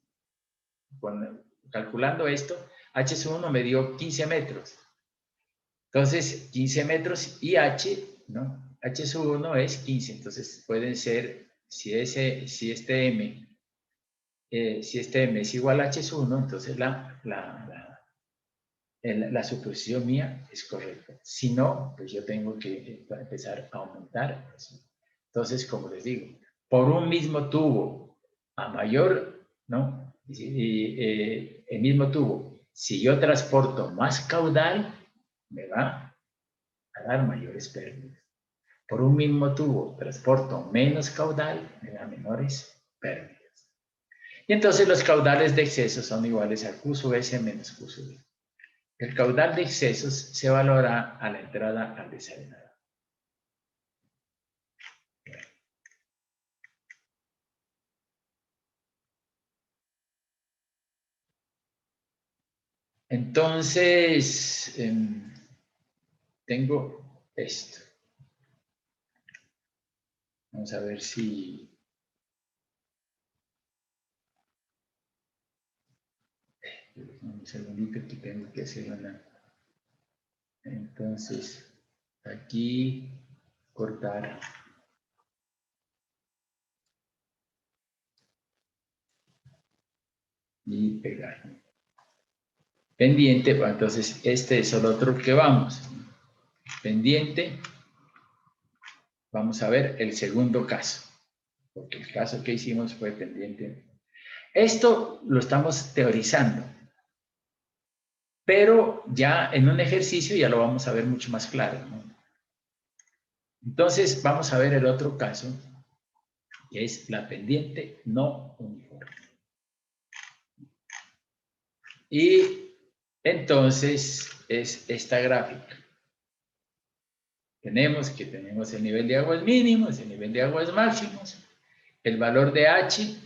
calculando esto, H sub 1 me dio 15 metros. Entonces, 15 metros y H, ¿no?, H sub 1 es 15. Entonces, pueden ser, si este M es igual a H sub 1, entonces la suposición mía es correcta. Si no, pues yo tengo que empezar a aumentar eso. Entonces, como les digo, por un mismo tubo a mayor, ¿no?, el mismo tubo, si yo transporto más caudal, me va a dar mayores pérdidas. Por un mismo tubo transporto menos caudal, me da menores pérdidas. Y entonces los caudales de exceso son iguales a Q sub S menos Q sub V. El caudal de excesos se valora a la entrada al desarenado. Entonces, tengo esto. Vamos a ver si... Un segundito que tengo que hacer una... Entonces, aquí, cortar. Y pegar. Pendiente, entonces este es el otro que vamos. Pendiente. Vamos a ver el segundo caso, porque el caso que hicimos fue pendiente. Esto lo estamos teorizando, pero ya en un ejercicio ya lo vamos a ver mucho más claro, ¿no? Entonces vamos a ver el otro caso, que es la pendiente no uniforme. Y entonces es esta gráfica. Tenemos el nivel de aguas mínimos, el nivel de aguas máximos, el valor de H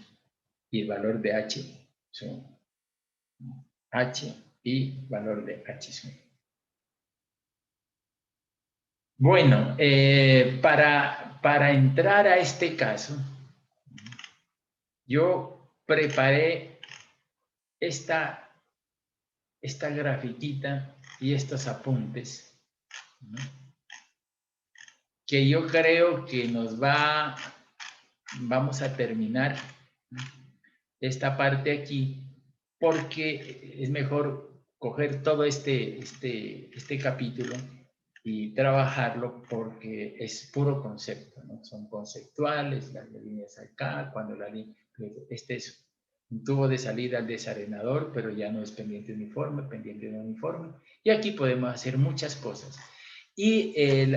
y el valor de H son H y valor de H sub. Bueno, para entrar a este caso, yo preparé esta grafiquita y estos apuntes, ¿no?, que yo creo que vamos a terminar esta parte aquí, porque es mejor coger todo este capítulo y trabajarlo porque es puro concepto, ¿no? Son conceptuales, las líneas acá, cuando la línea, este es un tubo de salida al desarenador, pero ya no es pendiente uniforme, pendiente no uniforme. Y aquí podemos hacer muchas cosas. Y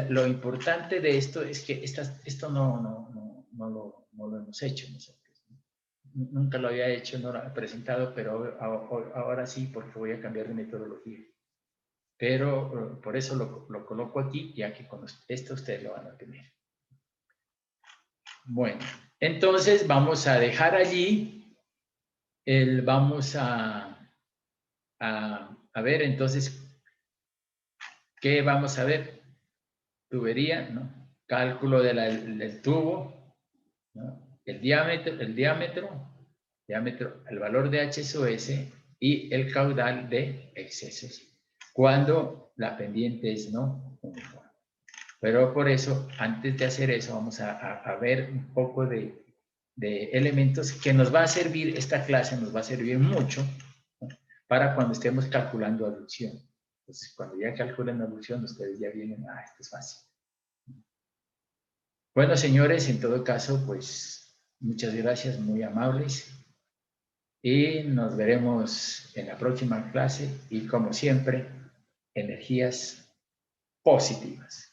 lo importante de esto es que esto no lo hemos hecho nosotros. Nunca lo había hecho, no lo he presentado, pero ahora sí, porque voy a cambiar de metodología. Pero por eso lo coloco aquí, ya que con esto ustedes lo van a tener. Bueno, entonces vamos a dejar allí, vamos a ver entonces, ¿qué vamos a ver? Tubería, ¿no? Cálculo del tubo, ¿no? El diámetro, el valor de HSOS y el caudal de excesos, cuando la pendiente es no uniforme. Pero por eso, antes de hacer eso, vamos a ver un poco de elementos que nos va a servir, esta clase nos va a servir mucho, ¿no? Para cuando estemos calculando aducción. Entonces, cuando ya calculen aducción, ustedes ya vienen, esto es fácil. Bueno, señores, en todo caso, pues muchas gracias, muy amables. Y nos veremos en la próxima clase y como siempre, energías positivas.